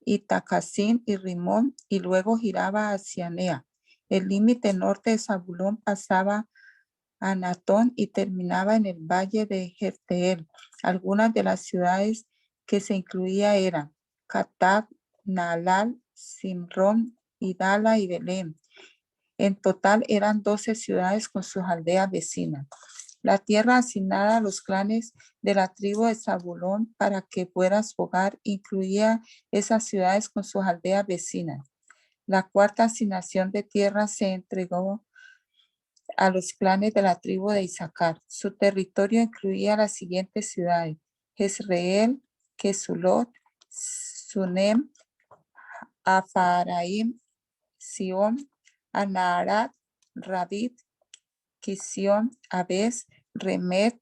S2: y Takasín y Rimón y luego giraba hacia Nea. El límite norte de Zabulón pasaba a Natón y terminaba en el valle de Jefteel. Algunas de las ciudades que se incluía eran Catab, Naalal, Simrón, Idala y Belén. En total eran 12 ciudades con sus aldeas vecinas. La tierra asignada a los clanes de la tribu de Zabulón para que fuera su hogar incluía esas ciudades con sus aldeas vecinas. La cuarta asignación de tierra se entregó a los clanes de la tribu de Isaacar. Su territorio incluía las siguientes ciudades: Jezreel, Quesulot, Sunem, Afaraim, Sion, Anaharat, Rabit, Kisión, Abes, Remet,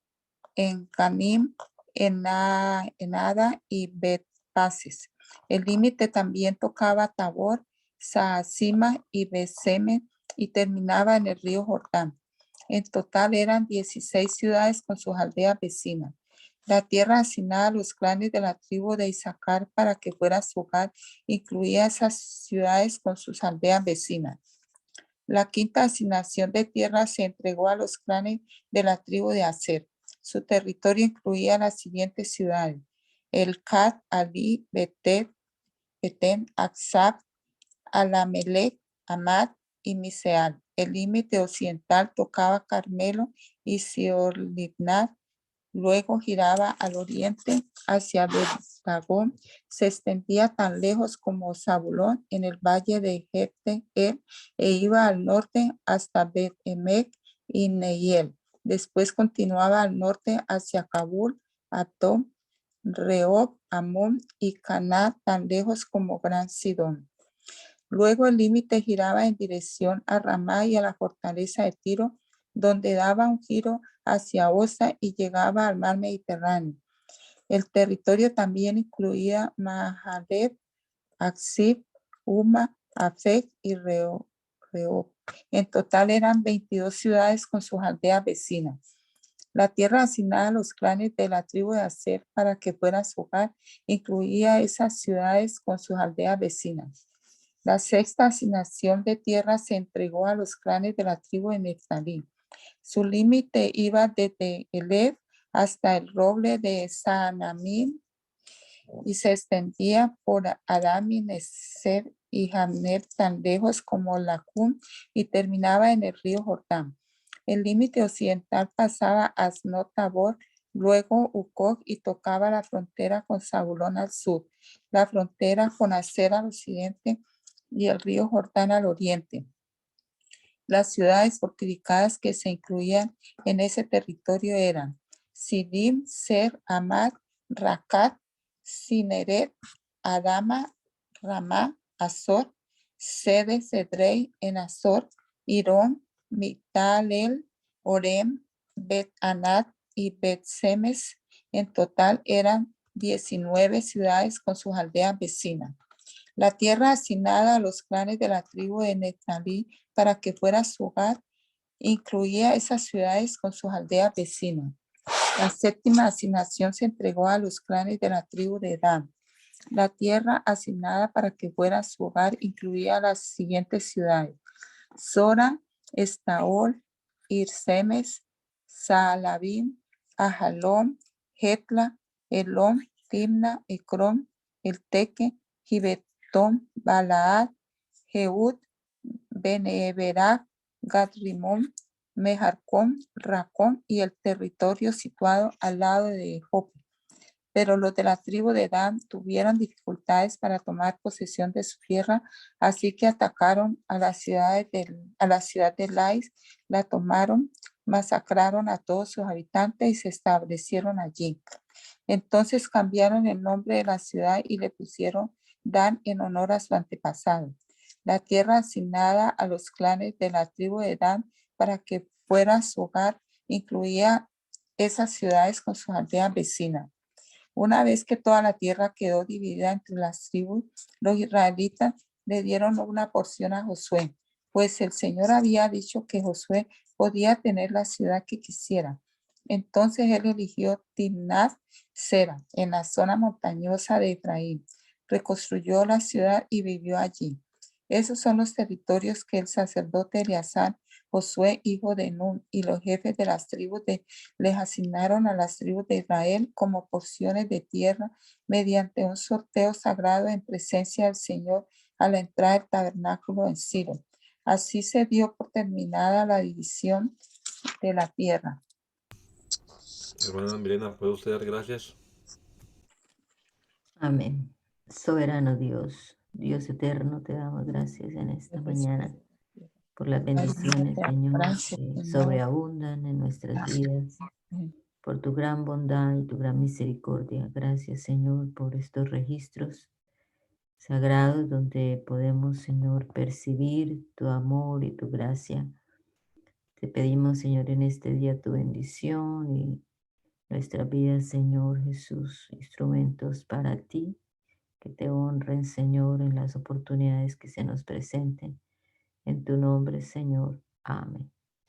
S2: Encanim, Enada y Bet-Pases. El límite también tocaba Tabor, Saasima y Beseme y terminaba en el río Jordán. En total eran 16 ciudades con sus aldeas vecinas. La tierra asignada a los clanes de la tribu de Isaacar para que fuera su hogar incluía esas ciudades con sus aldeas vecinas. La quinta asignación de tierra se entregó a los clanes de la tribu de Aser. Su territorio incluía las siguientes ciudades: Elcat, Ali, Betén, Aksab, Alamelec, Amad y Miseal. El límite occidental tocaba Carmelo y Siorlitnat. Luego giraba al oriente hacia Bet-Dagón, se extendía tan lejos como Zabulón en el valle de Jefte-El e iba al norte hasta Bet-Emek y Neiel. Después continuaba al norte hacia Kabul, Atom, Rehob, Amón y Caná tan lejos como Gran Sidón. Luego el límite giraba en dirección a Ramá y a la fortaleza de Tiro, donde daba un giro hacia Osa y llegaba al mar Mediterráneo. El territorio también incluía Mahalet, Aksib, Uma, Afek y Rehob. En total eran 22 ciudades con sus aldeas vecinas. La tierra asignada a los clanes de la tribu de Aser para que fuera su hogar incluía esas ciudades con sus aldeas vecinas. La sexta asignación de tierra se entregó a los clanes de la tribu de Neftalí. Su límite iba desde Elef hasta el roble de Saanamim y se extendía por Adam y Neser y Jamner tan lejos como Lacún y terminaba en el río Jordán. El límite occidental pasaba a Asnot Tabor, luego Ucog y tocaba la frontera con Zabulón al sur, la frontera con Aser al occidente y el río Jordán al oriente. Las ciudades fortificadas que se incluían en ese territorio eran Sidim, Ser, Amad, Racat, Cineret, Adama, Ramá, Azor, Sede, Cedrei, en Azor, Irón, Mitalel, Orem, Bet Anat y Bet Semes. En total eran 19 ciudades con sus aldeas vecinas. La tierra asignada a los clanes de la tribu de Neftalí para que fuera su hogar incluía esas ciudades con sus aldeas vecinas. La séptima asignación se entregó a los clanes de la tribu de Dan. La tierra asignada para que fuera su hogar incluía las siguientes ciudades: Sora, Estaol, Irsemes, Saalabim, Ajalón, Hetla, Elón, Timna, Ecrón, Elteque, Gibetón, Balaad, Jehud, Beneberak, Gad-Rimón, Mejarcón, Racón y el territorio situado al lado de Jope. Pero los de la tribu de Dan tuvieron dificultades para tomar posesión de su tierra, así que atacaron a la ciudad de Lais, la tomaron, masacraron a todos sus habitantes y se establecieron allí. Entonces cambiaron el nombre de la ciudad y le pusieron Dan en honor a su antepasado. La tierra asignada a los clanes de la tribu de Dan para que fuera su hogar incluía esas ciudades con sus aldeas vecinas. Una vez que toda la tierra quedó dividida entre las tribus, los israelitas le dieron una porción a Josué, pues el Señor había dicho que Josué podía tener la ciudad que quisiera. Entonces él eligió Timnat Sera, en la zona montañosa de Efraín. Reconstruyó la ciudad y vivió allí. Esos son los territorios que el sacerdote Eleazar, Josué, hijo de Nun, y los jefes de las tribus les asignaron a las tribus de Israel como porciones de tierra mediante un sorteo sagrado en presencia del Señor a la entrada del tabernáculo en Silo. Así se dio por terminada la división de la tierra.
S1: Hermana Milena, ¿puede usted dar gracias?
S3: Amén. Soberano Dios, Dios eterno, te damos gracias en esta mañana por las bendiciones, Señor,
S2: Gracias,
S3: que
S2: Señor.
S3: sobreabundan en nuestras vidas, por tu gran bondad y tu gran misericordia. Gracias, Señor, por estos registros sagrados donde podemos, Señor, percibir tu amor y tu gracia. Te pedimos, Señor, en este día tu bendición y nuestra vida, Señor Jesús, instrumentos para ti, que te honren, Señor, en las oportunidades que se nos presenten. En tu nombre, Señor. Amén.